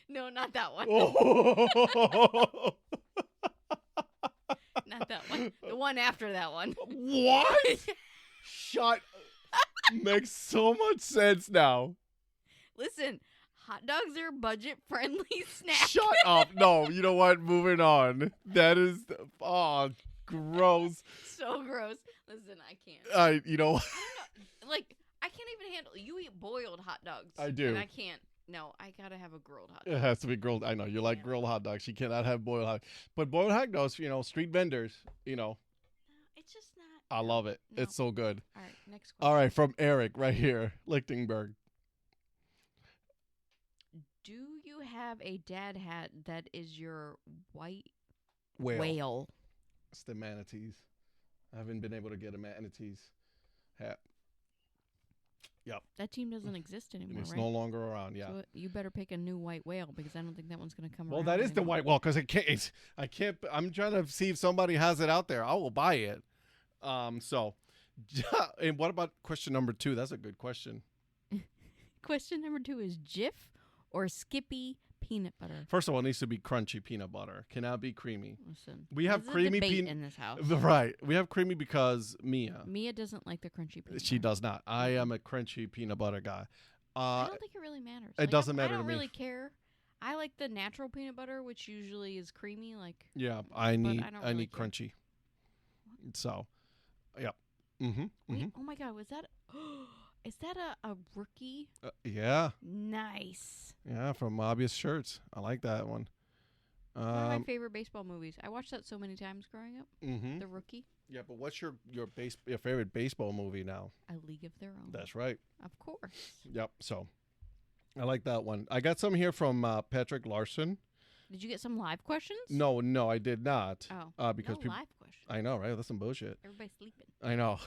No, not that one. Oh. Not that one. The one after that one. What? Shut. Makes so much sense now. Listen, hot dogs are a budget-friendly snack. Shut up. No, you know what? Moving on. That is, gross. So gross. Listen, I can't. You know, I don't know. Like, I can't even handle. You eat boiled hot dogs. I do. And I can't. No, I gotta have a grilled hot it dog. has to be grilled. I know you like Yeah. grilled hot dogs. You cannot have boiled hot. But boiled hot dogs, street vendors, No, it's just not. I love it. No. It's so good. All right, next question. All right, from Eric right here, Lichtenberg. Do you have a dad hat that is your white Whale. whale? It's the manatees. I haven't been able to get a manatees hat. That team doesn't exist anymore, It's right? no longer around. Yeah. So you better pick a new white whale because I don't think that one's gonna come Well, around. that is the anymore. white wall because I can't. I'm trying to see if somebody has it out there. I will buy it. So, and what about question number 2? That's a good question. Question number 2 is Jif or Skippy peanut butter. First of all, it needs to be crunchy peanut butter. Cannot be creamy. Listen, We have there's a creamy debate peanut. in this house. Right. We have creamy because Mia. Mia doesn't like the crunchy peanut. She butter. does not. I am a crunchy peanut butter guy. I don't think it really matters. it doesn't I matter to don't me. really care. I like the natural peanut butter, which usually is creamy. Like, Yeah, I I need don't I really need care. crunchy. So, yeah. Mhm. wait, Mhm. oh my god, was that? Is that a rookie? Yeah. Nice. Yeah, from Obvious Shirts. I like that one. One of my favorite baseball movies. I watched that so many times growing up. Mhm. The Rookie, Yeah, but what's your favorite baseball movie now? A League of Their Own. That's right. Of course. Yep. So, I like that one. I got some here from Patrick Larson. Did you get some live questions? No, I did not. Oh, because no people. live questions. I know, right? That's some bullshit. Everybody's sleeping. I know.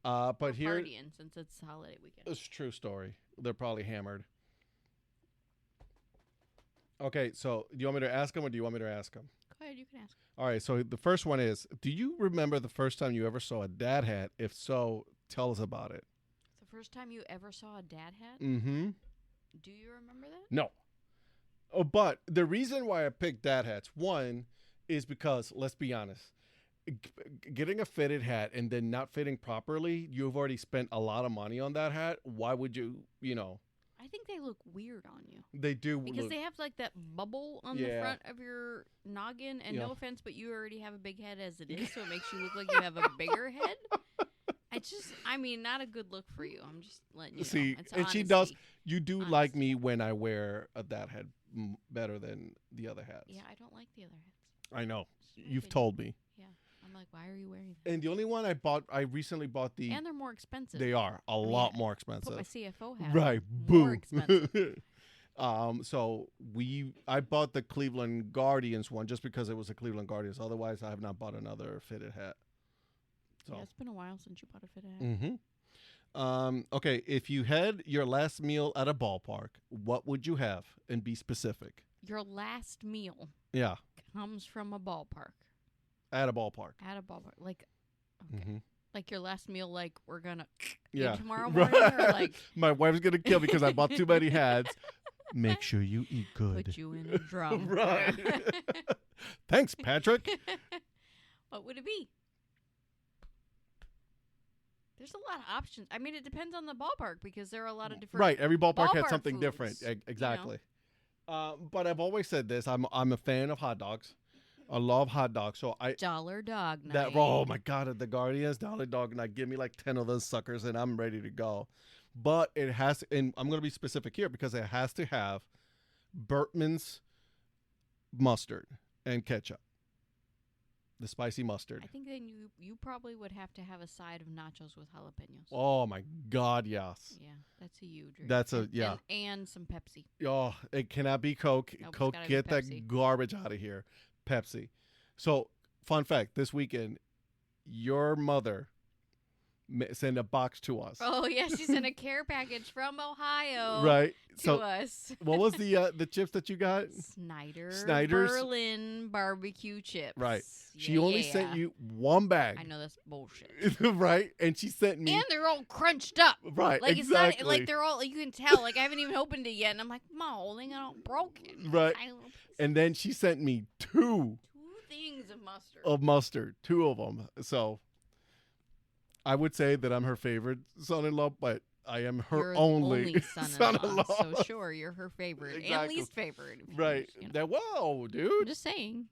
But Or here, partying since it's holiday weekend. it's a true story. They're probably hammered. Okay, so do you want me to ask them or do you want me to ask them? Go ahead, you can ask. All right, so the first one is, do you remember the first time you ever saw a dad hat? If so, tell us about it. The first time you ever saw a dad hat? Mm-hmm. Do you remember that? No. Oh, but the reason why I picked dad hats, one, is because, let's be honest, getting a fitted hat and then not fitting properly, you've already spent a lot of money on that hat. Why would you, I think they look weird on you. They do Because look. they have like that bubble on the front of your noggin. And Yeah. no offense, but you already have a big head as it is. So it makes you look like you have a bigger head. Not a good look for you. I'm just letting you See, know. It's and she honesty. does. You do Honesty. like me when I wear that hat better than the other hats. Yeah, I don't like the other hats. I know. Just my You've opinion. told me. Yeah. I'm like, why are you wearing that? And the only one I recently bought the. And they're more expensive. They are a lot more expensive. Put my CFO hat Right. on. More Boo. expensive. So I bought the Cleveland Guardians one just because it was the Cleveland Guardians. Otherwise, I have not bought another fitted hat. So. Yeah, it's been a while since you bought a fitted hat. Mm-hmm. Okay, if you had your last meal at a ballpark, what would you have? And be specific. Your last meal Yeah, comes from a ballpark. at a ballpark. At a ballpark. Like, okay. Mm-hmm. Like your last meal, like we're going to Yeah. tomorrow morning? Or like My wife's going to kill me because I bought too many hats. Make sure you eat good. put you in a drum. Right. Thanks, Patrick. What would it be? There's a lot of options. I mean, it depends on the ballpark because there are a lot of different. Right, every ballpark has ballpark something foods, different. you know? Exactly. But I've always said this. I'm a fan of hot dogs. I love hot dogs. So Dollar dog night. that oh my god, at the Guardians Dollar Dog Night, give me like 10 of those suckers and I'm ready to go. But it has, and I'm going to be specific here because it has to have Bertman's mustard and ketchup. The spicy mustard. I think then you probably would have to have a side of nachos with jalapenos. Oh my god, yes. Yeah, that's a you drink. That's a And- yeah. and some Pepsi. Oh, it cannot be Coke. Nope, it's Coke, gotta be get that Pepsi. garbage out of here. Pepsi. So, fun fact: this weekend, your mother sent a box to us. Oh yeah, she sent a care package from Ohio. Right. To So, us. what was the chips that you got? Snyder's Berlin barbecue chips. Right. She Yeah, only yeah. sent you one bag. I know that's bullshit. Right, and she sent me. And they're all crunched up. Right. Like exactly. it's not like they're all. You can tell. Like I haven't even opened it yet, and I'm like, Mom, they got all broken. Right. Tiny little pieces. And then she sent me two 2 things of mustard. of mustard, 2 of them. So, I would say that I'm her favorite son-in-law, but I am her You're only, the son-in-law. son-in-law. So sure, you're her favorite and Exactly. least favorite. if you Right. just, you know. That whoa, I'm dude. just saying.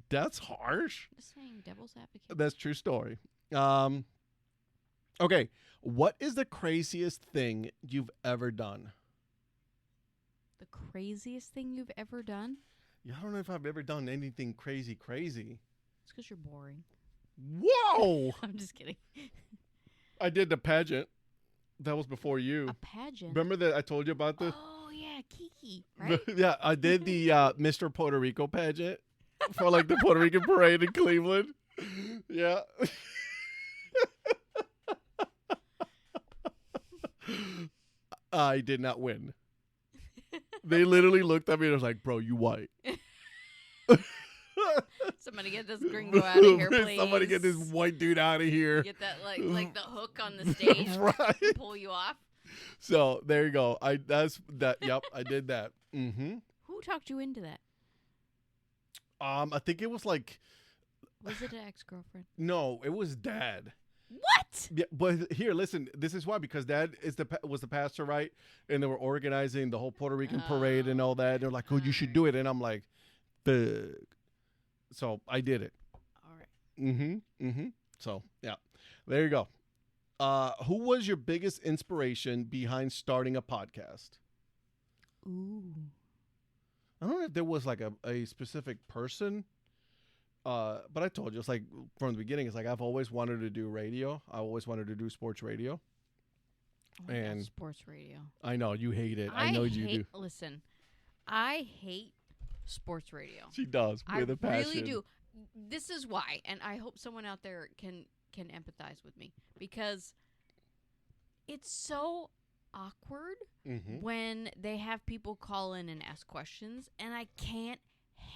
That's harsh. Just saying. Devil's advocate. That's true story. Okay. What is the craziest thing you've ever done? The craziest thing you've ever done? Yeah, I don't know if I've ever done anything crazy. It's because you're boring. Whoa! I'm just kidding. I did the pageant. That was before you. A pageant. Remember that I told you about the? Oh yeah, Kiki. Right. Yeah, I did the Mr. Puerto Rico pageant for like the Puerto Rican parade in Cleveland. Yeah. I did not win. They literally looked at me and was like, "Bro, you white." Somebody get this gringo out of here, please. Somebody get this white dude out of here. Get that like the hook on the stage. Right. Pull you off. So there you go. That's that. Yep, I did that. Mm-hmm. Who talked you into that? I think it was like Was it an ex-girlfriend? no, it was Dad. What? Yeah, but here, listen. This is why because Dad was the pastor, right? And they were organizing the whole Puerto Rican parade and all that. They're like, "Oh, you should do it," and I'm like, "The." So I did it. All right. Mm-hmm. Mm-hmm. So yeah, there you go. Who was your biggest inspiration behind starting a podcast? Ooh. I don't know if there was like a specific person. But I told you, it's like from the beginning, it's like I've always wanted to do radio. I always wanted to do sports radio. Oh my God, And- sports radio. I know you hate it. I know you do. Listen, I hate sports radio. She does with a passion. I really do. This is why, and I hope someone out there can empathize with me because it's so awkward Mm-hmm. when they have people call in and ask questions, and I can't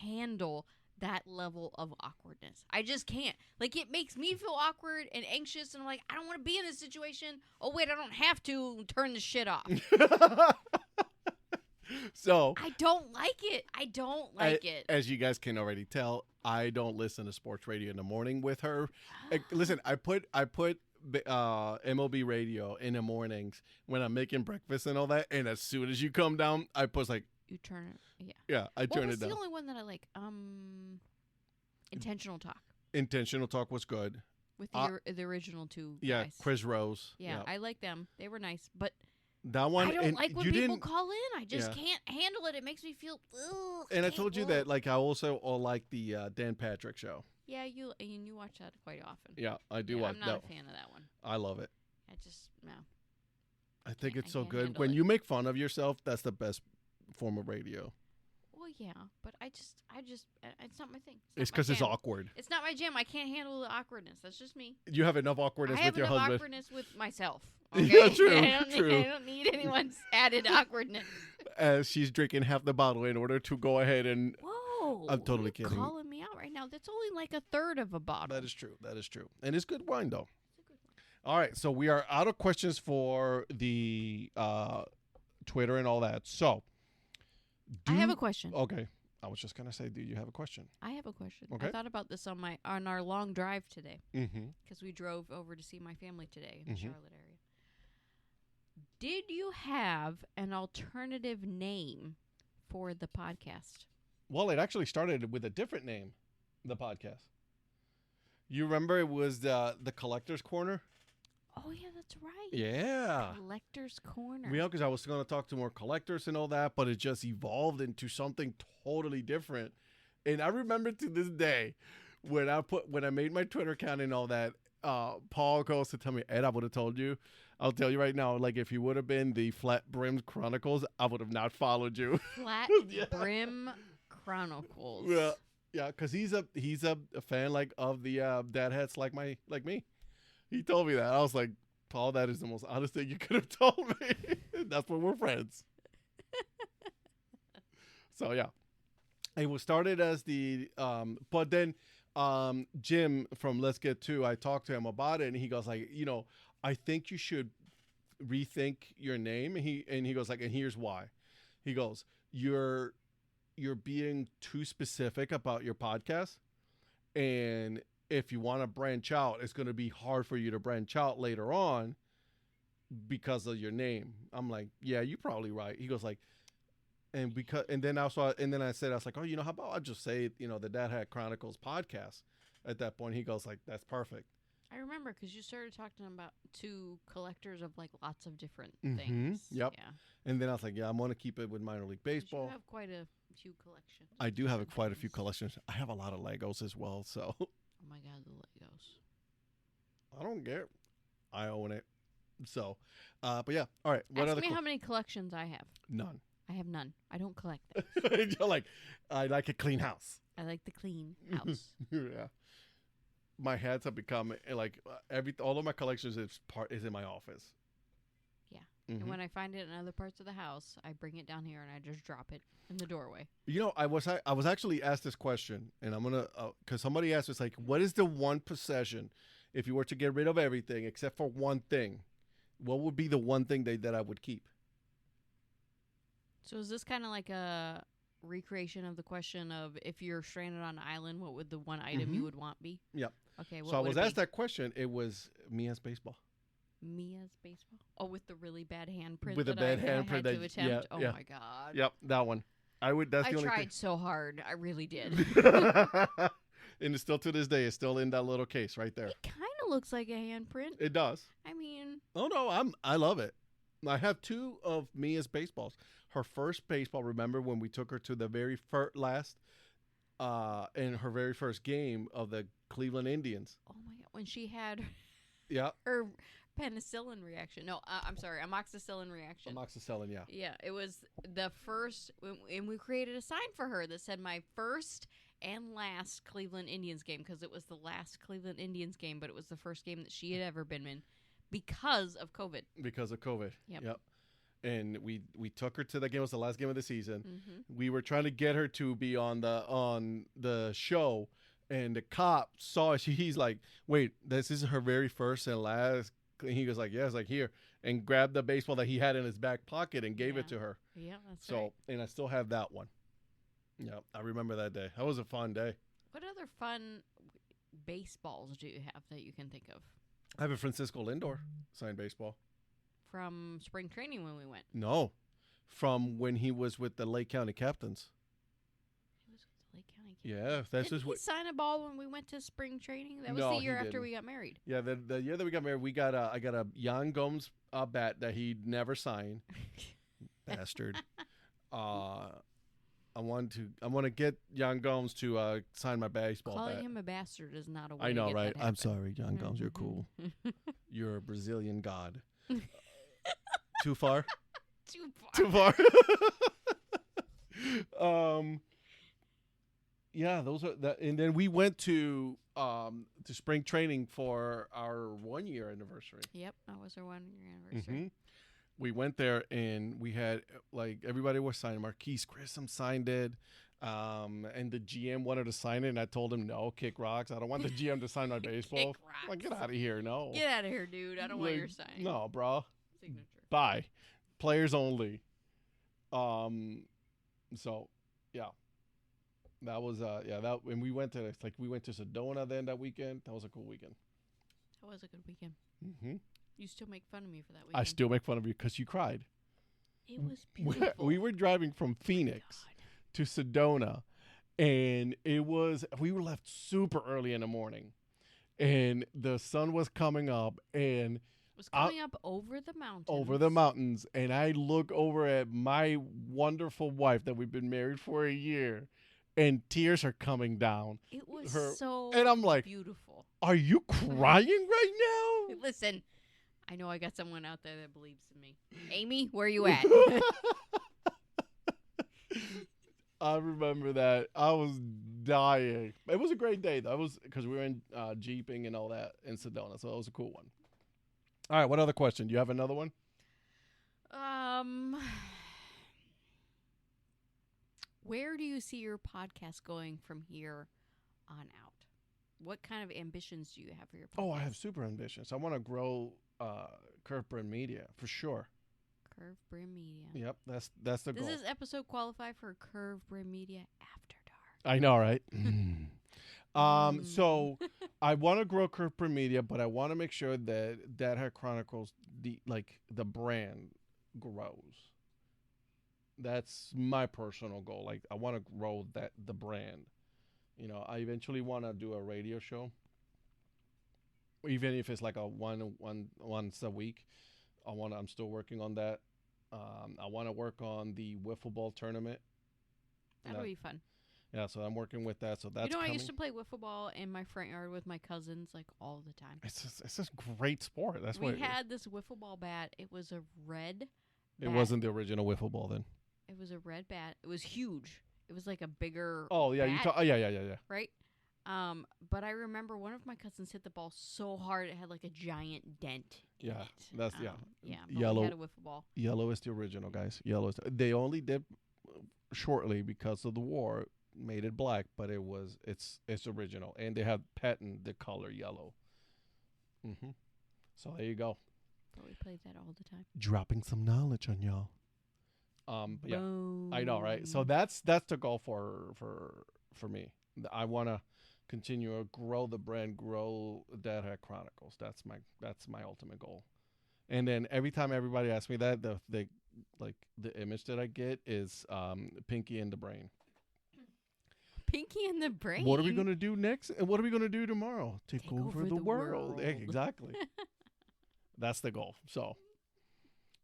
handle that level of awkwardness. I just can't. Like, it makes me feel awkward and anxious, and I'm like, I don't want to be in this situation. Oh, wait, I don't have to turn the shit off. So I don't like it. I don't like it. As you guys can already tell, I don't listen to sports radio in the morning with her. Listen, I put MLB radio in the mornings when I'm making breakfast and all that. And as soon as you come down, I push like, You turn it. Yeah. yeah, I What turn was it the down. only one that I like? Intentional Talk Intentional Talk was good. with the original two Yeah, guys. Chris Rose. Yeah, I like them. They were nice, but That one. I don't and like when you people didn't, call in. I just Yeah. can't handle it. It makes me feel. Ugh, And I can't told you look. that, like, I also like the Dan Patrick show. Yeah, you watch that quite often. Yeah, I do Yeah, watch I'm not that. a fan of that one. I love it. I just no. I think Can't- it's I so can't good. handle When it. you make fun of yourself, that's the best form of radio. Well, yeah, but I just, it's not my thing. It's not my because it's jam. awkward. It's not my jam. I can't handle the awkwardness. That's just me. You have enough awkwardness I have with your enough husband. awkwardness with myself. Okay? Yeah, true, I true. don't need anyone's added awkwardness. As she's drinking half the bottle in order to go ahead and. Whoa! I'm totally you're kidding. calling me out right now. That's only like a third of a bottle. That is true. That is true. And it's good wine, though. It's a good one. All right. So we are out of questions for the Twitter and all that. So. I have a question. Okay. I was just going to say, do you have a question? I have a question. Okay. I thought about this on our long drive today Mm-hmm. because we drove over to see my family today in the Mhm. Charlotte area. Did you have an alternative name for the podcast? Well, it actually started with a different name, the podcast. You remember it was the Collector's Corner? Oh yeah, that's right. Yeah. Collector's Corner. Yeah, because I was going to talk to more collectors and all that, but it just evolved into something totally different. And I remember to this day when I made my Twitter account and all that, Paul goes to tell me, Ed, I would have told you. I'll tell you right now, like if you would have been the Flat Brim Chronicles, I would have not followed you. Flat Yeah. Brim Chronicles. Yeah, yeah, because he's a fan like of the dad hats like me. He told me that. I was like, Paul, that is the most honest thing you could have told me. That's why we're friends. So yeah, it was started as the but then Jim from Let's Get To, I talked to him about it, and he goes like, I think you should rethink your name. And he goes like, and here's why. He goes, you're being too specific about your podcast, and if you want to branch out, it's going to be hard for you to branch out later on because of your name. I'm like, yeah, you're probably right. He goes like, and then I said, I was like, oh, how about I just say, the Dad Hat Chronicles podcast at that point. He goes like, that's perfect. I remember because you started talking about two collectors of like lots of different Mhm. things. Yep. Yeah. And then I was like, yeah, I'm going to keep it with minor league 'Cause baseball. You have quite a few collections. I do have quite a few things. collections. I have a lot of Legos as well, so Oh my God, the Legos. I don't care. I own it. So, but yeah. All right. What Ask other me how many collections I have. None. I have none. I don't collect them. You're like, I like a clean house. I like the clean house. Yeah. My hats have become like all of my collections is in my office. Yeah. Mhm. And when I find it in other parts of the house, I bring it down here and I just drop it in the doorway. I was actually asked this question, and I'm gonna because somebody asked us like, what is the one possession if you were to get rid of everything except for one thing? What would be the one thing that I would keep? So is this kind of like a recreation of the question of if you're stranded on an island, what would the one item you would want be? Yep. Okay. What So I would was it asked be? that question. It was Mia's baseball. Mia's baseball. Oh, with the really bad handprint. With the that bad I handprint had that- to attempt. yeah, Oh yeah. my God. Yep, that one. That's I the only tried so hard. I really did. thing. And it's still to this day. It's still in that little case right there. It kind of looks like a handprint. It does. I mean, Oh no, I love it. I have two of Mia's baseballs. Her first baseball. Remember when we took her to the very last, in her very first game of the Cleveland Indians. oh my God, when she had Yeah, her penicillin reaction. No, I'm sorry, amoxicillin reaction. amoxicillin. Yeah. Yeah, it was the first, and we created a sign for her that said my first and last Cleveland Indians game because it was the last Cleveland Indians game, but it was the first game that she had ever been in because of COVID. Because of COVID. Yep. And we took her to that game. It was the last game of the season. Mm-hmm. We were trying to get her to be on the show, and the cop saw it. He's like, "Wait, this is her very first and last." And he goes like, "Yeah." It's like, "Here," and grabbed the baseball that he had in his back pocket and gave it Yeah. to her. Yeah, that's So, right. and I still have that one. Yeah, I remember that day. That was a fun day. What other fun baseballs do you have that you can think of? I have a Francisco Lindor signed baseball. From spring training when we went. No, from when he was with the Lake County Captains. He was with the Lake County. Yeah, that's Didn't just he what. sign a ball when we went to spring training? That was No, the year he after didn't. we got married. Yeah, the year that we got married, I got a Jan Gomes bat that he never signed. Bastard. I want to get Jan Gomes to sign my baseball Calling bat. him a bastard is not a way I know, to get right? that I'm happen. sorry, Jan Gomes. You're cool. You're a Brazilian god. Too far? Too far. Too far. Yeah, those are that. And then we went to spring training for our 1 year anniversary. Yep, that was our 1 year anniversary. Mm-hmm. We went there and we had like everybody was signing. Marquise Grissom signed it. And the GM wanted to sign it, and I told him no, kick rocks. I don't want the GM to sign my baseball. Kick rocks. Like, get out of here, no. Get out of here, dude. I don't want Like, your sign. No, bro. Signature. Bye. Players only. So, yeah. That was that and we went to Sedona then that weekend. That was a cool weekend. That was a good weekend. Mm-hmm. You still make fun of me for that weekend. I still make fun of you because you cried. It was beautiful. We were driving from Phoenix to Sedona, and we were left super early in the morning, and the sun was coming up, and It was coming up over the mountains. over the mountains, and I look over at my wonderful wife that we've been married for a year, and tears are coming down. It was And I'm like, beautiful. are you crying right now? Listen, I know I got someone out there that believes in me. Amy, where you at? I remember that. I was dying. It was a great day, though. It was because we were in Jeeping and all that in Sedona, so it was a cool one. All right, what other question? Do you have another one? Where do you see your podcast going from here on out? What kind of ambitions do you have for your podcast? Oh, I have super ambitions. I want to grow Curve Brim Media for sure. Curve Brim Media. Yep, that's the goal. Does this episode qualify for Curve Brim Media After Dark? I know, right? So I want to grow Curve Brim Media, but I want to make sure that Dad Hat Chronicles, the brand grows. That's my personal goal. Like, I want to grow the brand. You know, I eventually want to do a radio show, even if it's like a once a week. I'm still working on that. I want to work on the wiffle ball tournament. That'll be fun. Yeah, so I'm working with that. So that's I used to play wiffle ball in my front yard with my cousins like all the time. It's just great sport. That's we had this wiffle ball bat. It was a red. It wasn't the original wiffle ball then. It was a red bat. It was huge. It was like a bigger. Oh yeah, bat, yeah. Right. But I remember one of my cousins hit the ball so hard it had like a giant dent. in it. That's Yeah, but yellow. We had a wiffle ball. Yellow is the original, guys. They only did shortly because of the war made it black, but it's original, and they have patented the color yellow. Mm-hmm. So there you go. But we played that all the time. Dropping some knowledge on y'all. But yeah, I know, right? So that's the goal for me. I want to continue to grow the brand, grow Dad Hat Chronicles. That's my ultimate goal. And then every time everybody asks me that, the image that I get is Pinky and the Brain. Pinky and the Brain. What are we gonna do next? And what are we gonna do tomorrow? Take over the world. Exactly. That's the goal. So,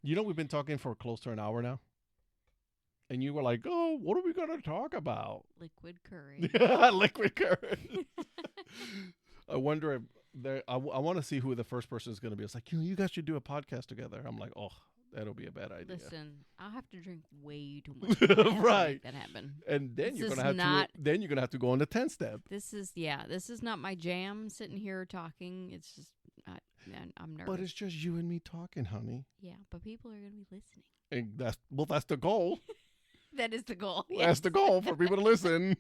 we've been talking for close to an hour now. And you were like, oh, what are we going to talk about? Liquid courage. Liquid courage. I wonder if I want to see who the first person is going to be. It's like, you guys should do a podcast together. I'm like, oh, that'll be a bad idea. Listen, I'll have to drink way too much to right. make that happen. And then you're going to have to go on the 10 step. This is not my jam sitting here talking. It's just, I'm nervous. But it's just you and me talking, honey. Yeah, but people are going to be listening. And that's the goal. That is the goal. That's the goal, for people to listen.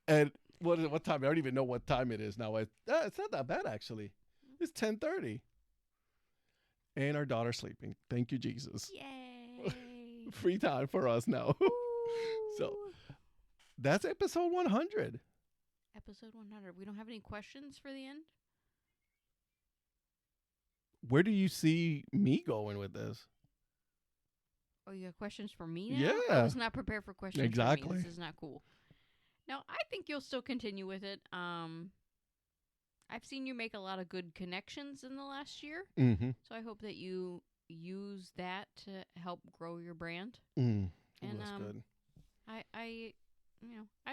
And what time? I don't even know what time it is now. It's not that bad, actually. It's 10:30. And our daughter's sleeping. Thank you, Jesus. Yay. Free time for us now. So that's episode 100. Episode 100. We don't have any questions for the end? Where do you see me going with this? Oh, you got questions for me now? Yeah. I was not prepared for questions for Exactly. me. This is not cool. No, I think you'll still continue with it. I've seen you make a lot of good connections in the last year. Mm-hmm. So I hope that you use that to help grow your brand. And And that's good. I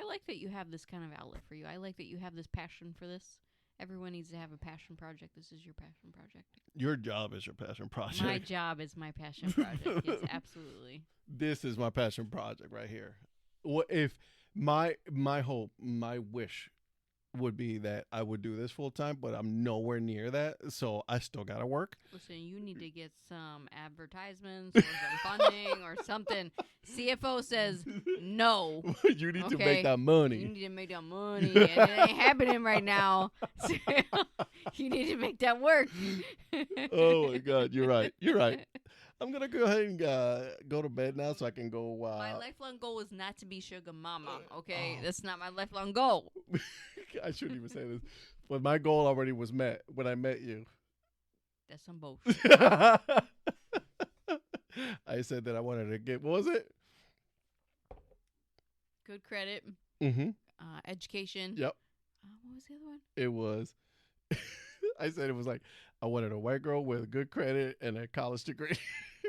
like that you have this kind of outlet for you. I like that you have this passion for this. Everyone needs to have a passion project. This is your passion project. Your job is your passion project. My job is my passion project. Yes, absolutely. This is my passion project right here. What if my hope, my wish would be that I would do this full time, but I'm nowhere near that, so I still gotta work. Listen, you need to get some advertisements or some funding or something. CFO says no. You need to make that money. You need to make that money, and it ain't happening right now. So you need to make that work. Oh my God, you're right. You're right. I'm gonna go ahead and go to bed now, so I can go. My lifelong goal is not to be sugar mama. Okay, that's not my lifelong goal. I shouldn't even say this, but my goal already was met when I met you. That's some bullshit. I said that I wanted to get. What was it? Good credit. Mm-hmm. Education. Yep. What was the other one? It was. I said it was like I wanted a white girl with good credit and a college degree.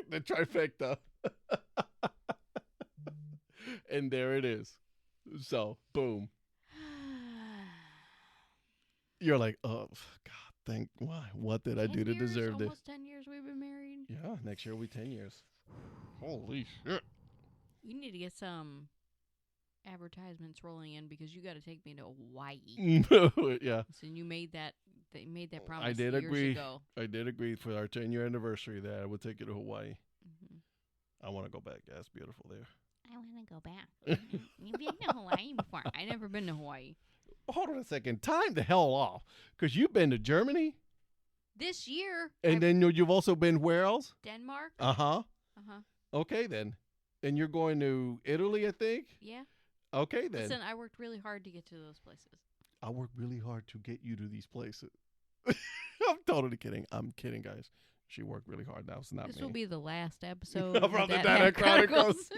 The trifecta. And there it is. So, boom. You're like, oh, God, why? What did I do to deserve this? Almost 10 years we've been married. Yeah, next year will be 10 years. Holy shit. You need to get some advertisements rolling in because you got to take me to Hawaii. Yeah. So you made that. They made that promise. I did years agree. Ago. I did agree for our 10-year anniversary that I would take you to Hawaii. Mm-hmm. I want to go back. Yeah, it's beautiful there. I want to go back. You've been to Hawaii before. I never been to Hawaii. Hold on a second. Time the hell off. Because you've been to Germany. This year. And then you've also been where else? Denmark. Uh-huh. Uh-huh. Okay, then. And you're going to Italy, I think? Yeah. Okay, then. Listen, I worked really hard to get to those places. I worked really hard to get you to these places. I'm totally kidding. I'm kidding, guys. She worked really hard. That was not me. This will be the last episode from of the That Data Hat Chronicles.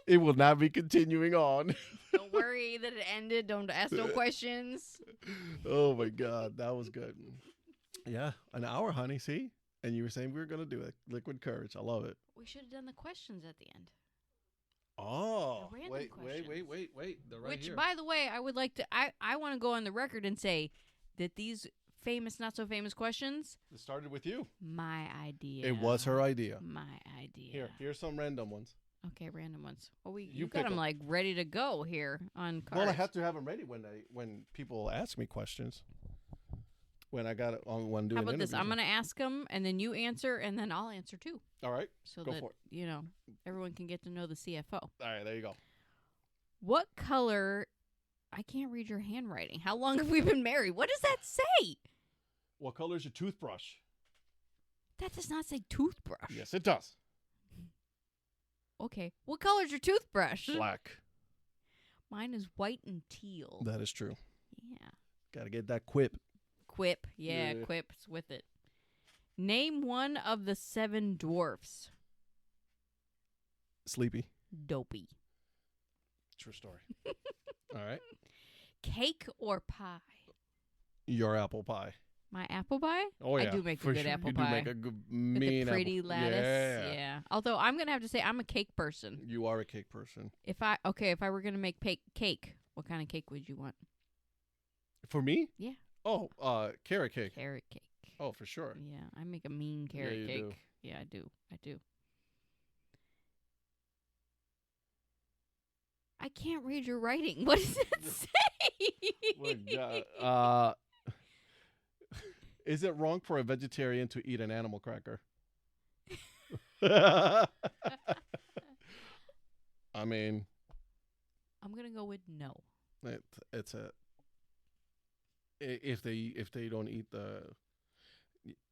It will not be continuing on. Don't worry that it ended. Don't ask no questions. Oh, my God. That was good. Yeah, an hour, honey. See? And you were saying we were going to do it. Liquid courage. I love it. We should have done the questions at the end. Oh, The random wait. They're right Which, here. by the way, I would like to. I want to go on the record and say that these famous, not so famous questions. It started with you. My idea. It was her idea. My idea. Here's some random ones. Okay, random ones. Well, you You got pick them 'em. like ready to go here on cards. Well, I have to have them ready when people ask me questions. When I got it on one doing How about this? interviews. I'm going to ask them, and then you answer, and then I'll answer too. All right. So Go that, for it. everyone can get to know the CFO. All right, there you go. What color? I can't read your handwriting. How long have we been married? What does that say? What color is your toothbrush? That does not say toothbrush. Yes, it does. Okay. What color is your toothbrush? Black. Mine is white and teal. That is true. Yeah. Got to get that quip. Quip. Yeah, Yeah. Quip's with it. Name one of the 7 dwarfs. Sleepy. Dopey. True story. All right. Cake or pie? Your apple pie. My apple pie? Oh, yeah. I do make for a good sure. apple you pie. do make a good, With mean the pretty apple. lettuce. Yeah. Although I'm going to have to say I'm a cake person. You are a cake person. If I were going to make cake, what kind of cake would you want? For me? Yeah. Oh, carrot cake. Carrot cake. Oh, for sure. Yeah, I make a mean carrot you cake. do. Yeah, I do. I can't read your writing. What does it say? My God. Is it wrong for a vegetarian to eat an animal cracker? I mean, I'm gonna go with no. it's a if they don't eat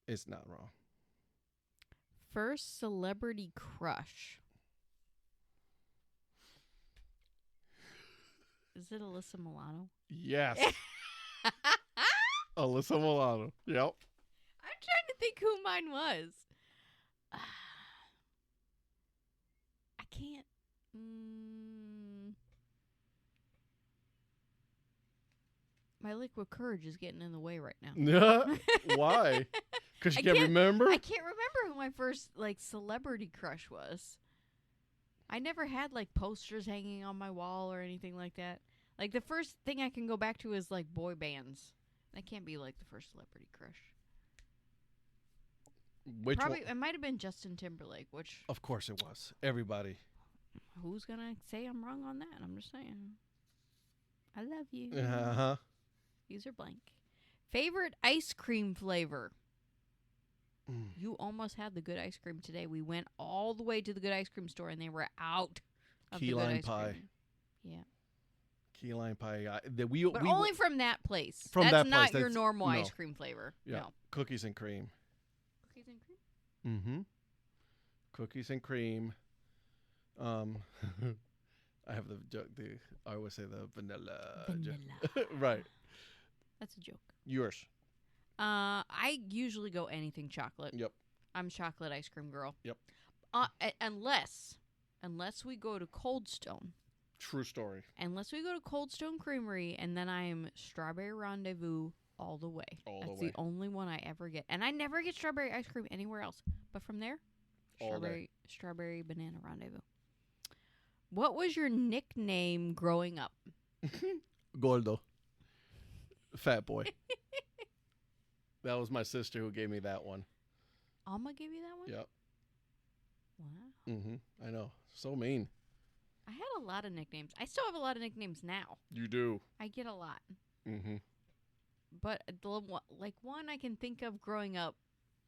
it's not wrong. First celebrity crush. Is it Alyssa Milano? Yes. Alyssa Milano. Yep. I'm trying to think think who mine was. I can't. My liquid courage is getting in the way right now. Why? Because you I can't remember? I can't remember who my first celebrity crush was. I never had posters hanging on my wall or anything like that. The first thing I can go back to is boy bands. That can't be the first celebrity crush. Which Probably one? it might have been Justin Timberlake, which Of course it was. Everybody. who's gonna say I'm wrong on that? I'm just saying. I love you. Uh-huh. User blank. Favorite ice cream flavor? You almost had the good ice cream today. We went all the way to the good ice cream store, and they were out of Key the good lime ice pie. cream. Yeah. Key lime pie. But only from that place. From that's that not place, your normal no. ice cream flavor. Yeah. No. Cookies and cream. Cookies and cream? Mm-hmm. Cookies and cream. I have I always say the vanilla. Vanilla. Right. That's a joke. Yours. I usually go anything chocolate. Yep. I'm chocolate ice cream girl. Yep. Unless we go to Cold Stone. True story. Unless we go to Cold Stone Creamery, and then I am Strawberry Rendezvous all the way. That's the only one I ever get. And I never get strawberry ice cream anywhere else. But from there, strawberry banana rendezvous. What was your nickname growing up? Gordo. Fat boy. That was my sister who gave me that one. Alma gave you that one? Yep. Wow. Mm-hmm. I know. So mean. I had a lot of nicknames. I still have a lot of nicknames now. You do. I get a lot. Mm-hmm. But one I can think of growing up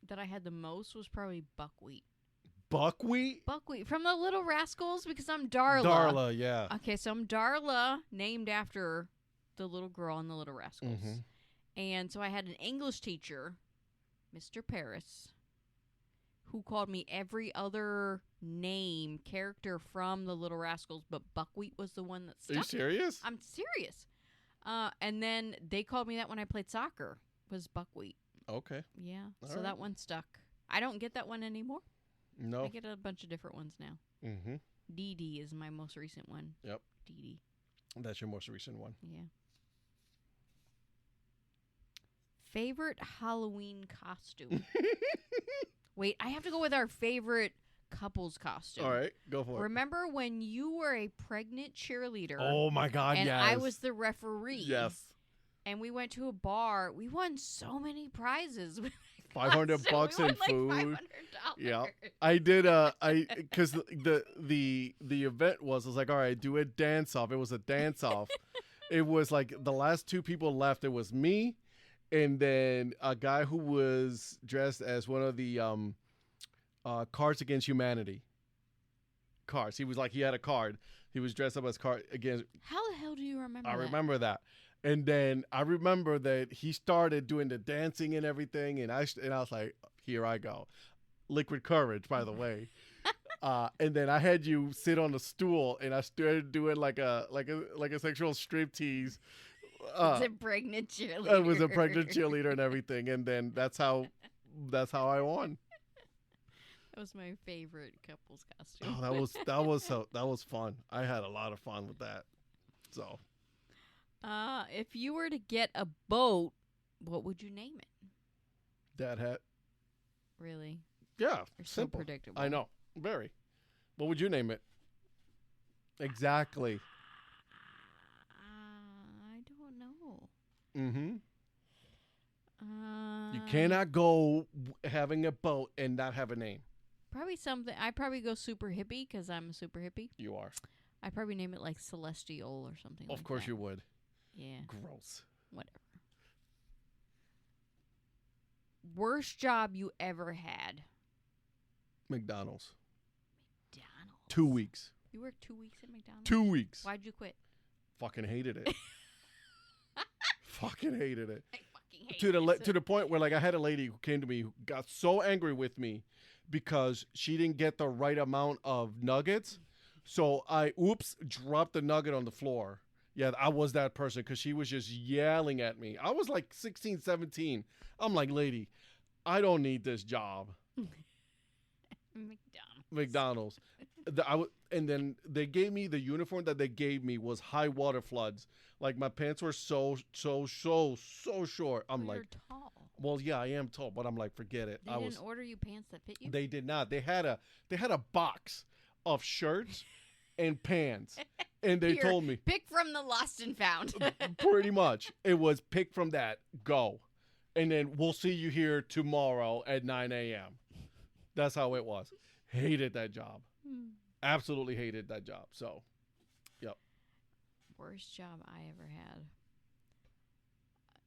that I had the most was probably Buckwheat. Buckwheat? Buckwheat from the Little Rascals because I'm Darla. Darla, yeah. Okay, so I'm Darla, named after the little girl in the Little Rascals. Mm-hmm. And so I had an English teacher, Mr. Paris, who called me every other character from the Little Rascals, but Buckwheat was the one that stuck. Are you serious? I'm serious. And then they called me that when I played soccer, was Buckwheat. Okay. Yeah, All so right. that one stuck. I don't get that one anymore. No. I get a bunch of different ones now. Mm-hmm. Dee Dee is my most recent one. Yep. Dee Dee. That's your most recent one. Yeah. Favorite Halloween costume? Wait, I have to go with our favorite couple's costume. All right, go for it. Remember when you were a pregnant cheerleader? Oh, my God, and yes. I was the referee. Yes. And we went to a bar. We won so many prizes. $500 in food. $500. Yeah, I did. Because the event was like, all right, do a dance off. It was a dance off. It was like the last two people left. It was me, and then a guy who was dressed as one of the Cards Against Humanity. Cards. He was like, he had a card. He was dressed up as card against. How the hell do you remember? I that? remember that. And then I remember that he started doing the dancing and everything, and I was like, here I go. Liquid courage, by the way. And then I had you sit on a stool, and I started doing like a sexual striptease. It's a pregnant cheerleader. I was a pregnant cheerleader and everything, and then that's how I won. That was my favorite couple's costume. Oh, that was fun. I had a lot of fun with that. So. If you were to get a boat, what would you name it? Dad hat. Really? Yeah. You're so simple. predictable. I know. Very. What would you name it? Exactly. I don't know. Mm-hmm. You cannot go having a boat and not have a name. Probably something. I'd probably go super hippie because I'm a super hippie. You are. I'd probably name it like Celestial or something like that. Of course you would. Yeah. Gross. Whatever. Worst job you ever had? McDonald's. McDonald's. 2 weeks. You worked 2 weeks at McDonald's? 2 weeks. Why'd you quit? Fucking hated it. Fucking hated it. I fucking hate it. To the point where like I had a lady who came to me who got so angry with me because she didn't get the right amount of nuggets. So I dropped the nugget on the floor. Yeah, I was that person because she was just yelling at me. I was like 16, 17. I'm like, lady, I don't need this job. McDonald's. And then they gave me the uniform that they gave me was high water floods. Like my pants were so short. I'm Well, like, you're tall. well, yeah, I am tall, but I'm like, forget it. They didn't order you pants that fit you? They did not. They had a box of shirts and pants, and they Here, told me pick from the lost and found. pretty much it was pick from that, go, and then we'll see you here tomorrow at 9 a.m. That's how it was. Hated that job. Absolutely hated that job. So, yep. Worst job I ever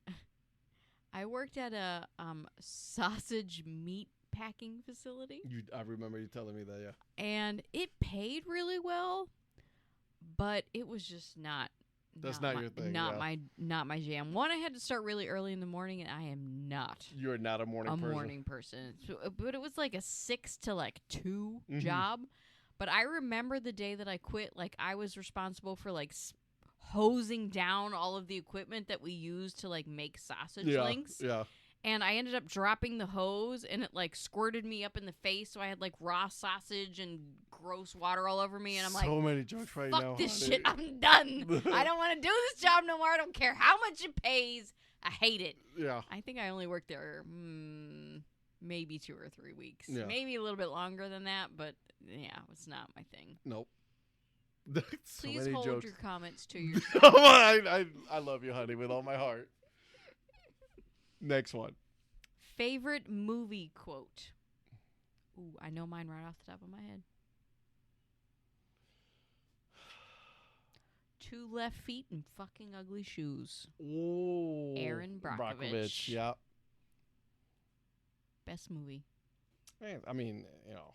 had. I worked at a sausage meat packing facility. I remember you telling me that, yeah. And it paid really well, but it was just not. That's not your thing. Not yeah. my jam. One, I had to start really early in the morning, and I am not. You're not a morning person. So, but it was like a 6 to 2 job. But I remember the day that I quit. Like I was responsible for hosing down all of the equipment that we used to make sausage links. Yeah. And I ended up dropping the hose, and it squirted me up in the face. So I had raw sausage and gross water all over me. And I'm so many jokes right fuck now. This honey. shit. I'm done. I don't want to do this job no more. I don't care how much it pays. I hate it. Yeah. I think I only worked there maybe 2 or 3 weeks. Yeah. Maybe a little bit longer than that, but yeah, it's not my thing. Nope. So Please many hold jokes. your comments to yourself. I love you, honey, with all my heart. Next one. Favorite movie quote. Ooh, I know mine right off the top of my head. 2 left feet and fucking ugly shoes. Ooh. Aaron Brockovich. Yeah. Best movie. Man, I mean,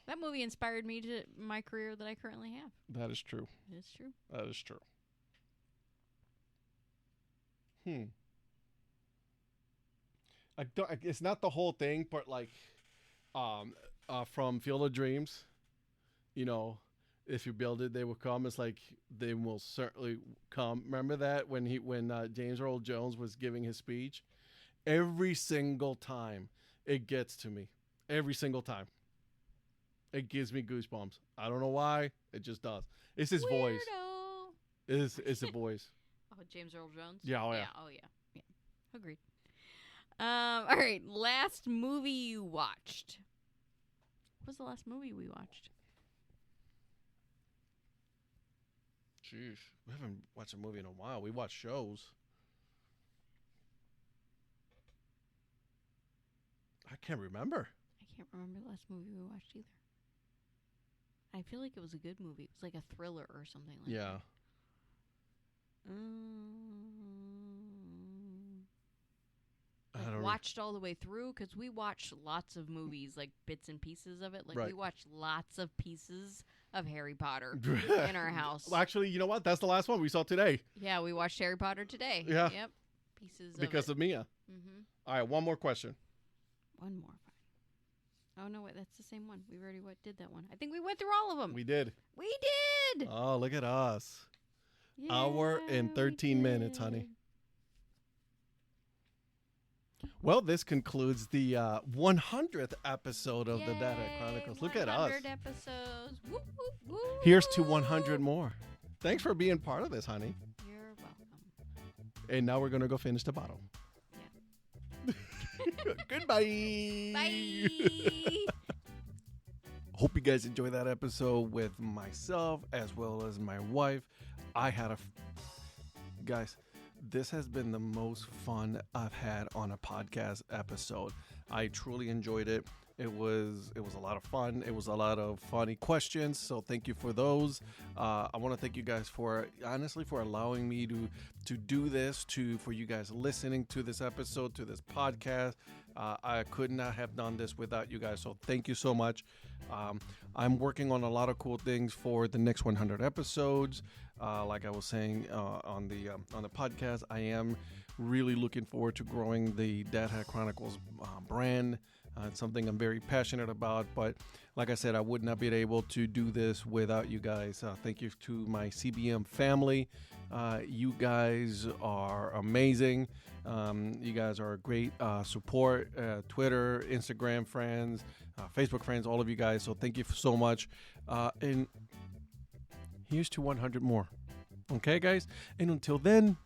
That movie inspired me to my career that I currently have. That is true. It's true. That is true. It's not the whole thing, but from Field of Dreams, if you build it, they will come. It's like they will certainly come. Remember that when James Earl Jones was giving his speech, every single time it gets to me. Every single time, it gives me goosebumps. I don't know why. It just does. It's his voice. It's the voice. Oh, James Earl Jones. Yeah. Oh yeah. Oh yeah. Agreed. All right. Last movie you watched. What was the last movie we watched? Jeez, we haven't watched a movie in a while. We watch shows. I can't remember. I can't remember the last movie we watched either. I feel like it was a good movie. It was like a thriller or something like that. Yeah. Watched all the way through because we watched lots of movies, bits and pieces of it. Right. We watched lots of pieces of Harry Potter in our house. Well, actually, you know what? That's the last one we saw today. Yeah, we watched Harry Potter today. Yeah. Yep. Pieces because of Mia. Mm-hmm. All right, one more question. One more. Oh, no, wait, that's the same one. We already did that one. I think we went through all of them. We did. We did. Oh, look at us. Yeah, Hour and 13 minutes, honey. Well, this concludes the 100th episode of the Data Chronicles. Look at us. 100 episodes. Woo, woo, woo. Here's to 100 more. Thanks for being part of this, honey. You're welcome. And now we're going to go finish the bottle. Yeah. Goodbye. Bye. Hope you guys enjoyed that episode with myself as well as my wife. I had guys, this has been the most fun I've had on a podcast episode. I truly enjoyed it. It was a lot of fun. It was a lot of funny questions. So thank you for those. I want to thank you guys for allowing me to do this, for you guys listening to this episode, to this podcast. I could not have done this without you guys. So thank you so much. I'm working on a lot of cool things for the next 100 episodes. Like I was saying on the podcast, I am really looking forward to growing the Dad Hat Chronicles brand. It's something I'm very passionate about, but like I said, I would not be able to do this without you guys. Thank you to my CBM family. You guys are amazing. You guys are a great support. Twitter, Instagram friends, Facebook friends, all of you guys. So thank you so much. And here's to 100 more. Okay, guys? And until then,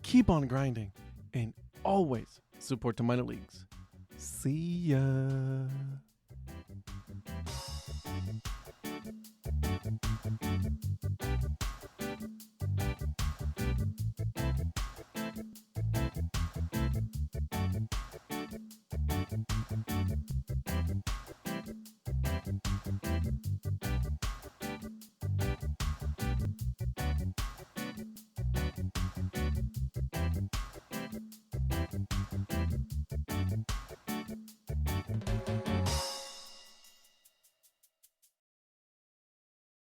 keep on grinding and always support the minor leagues. See ya.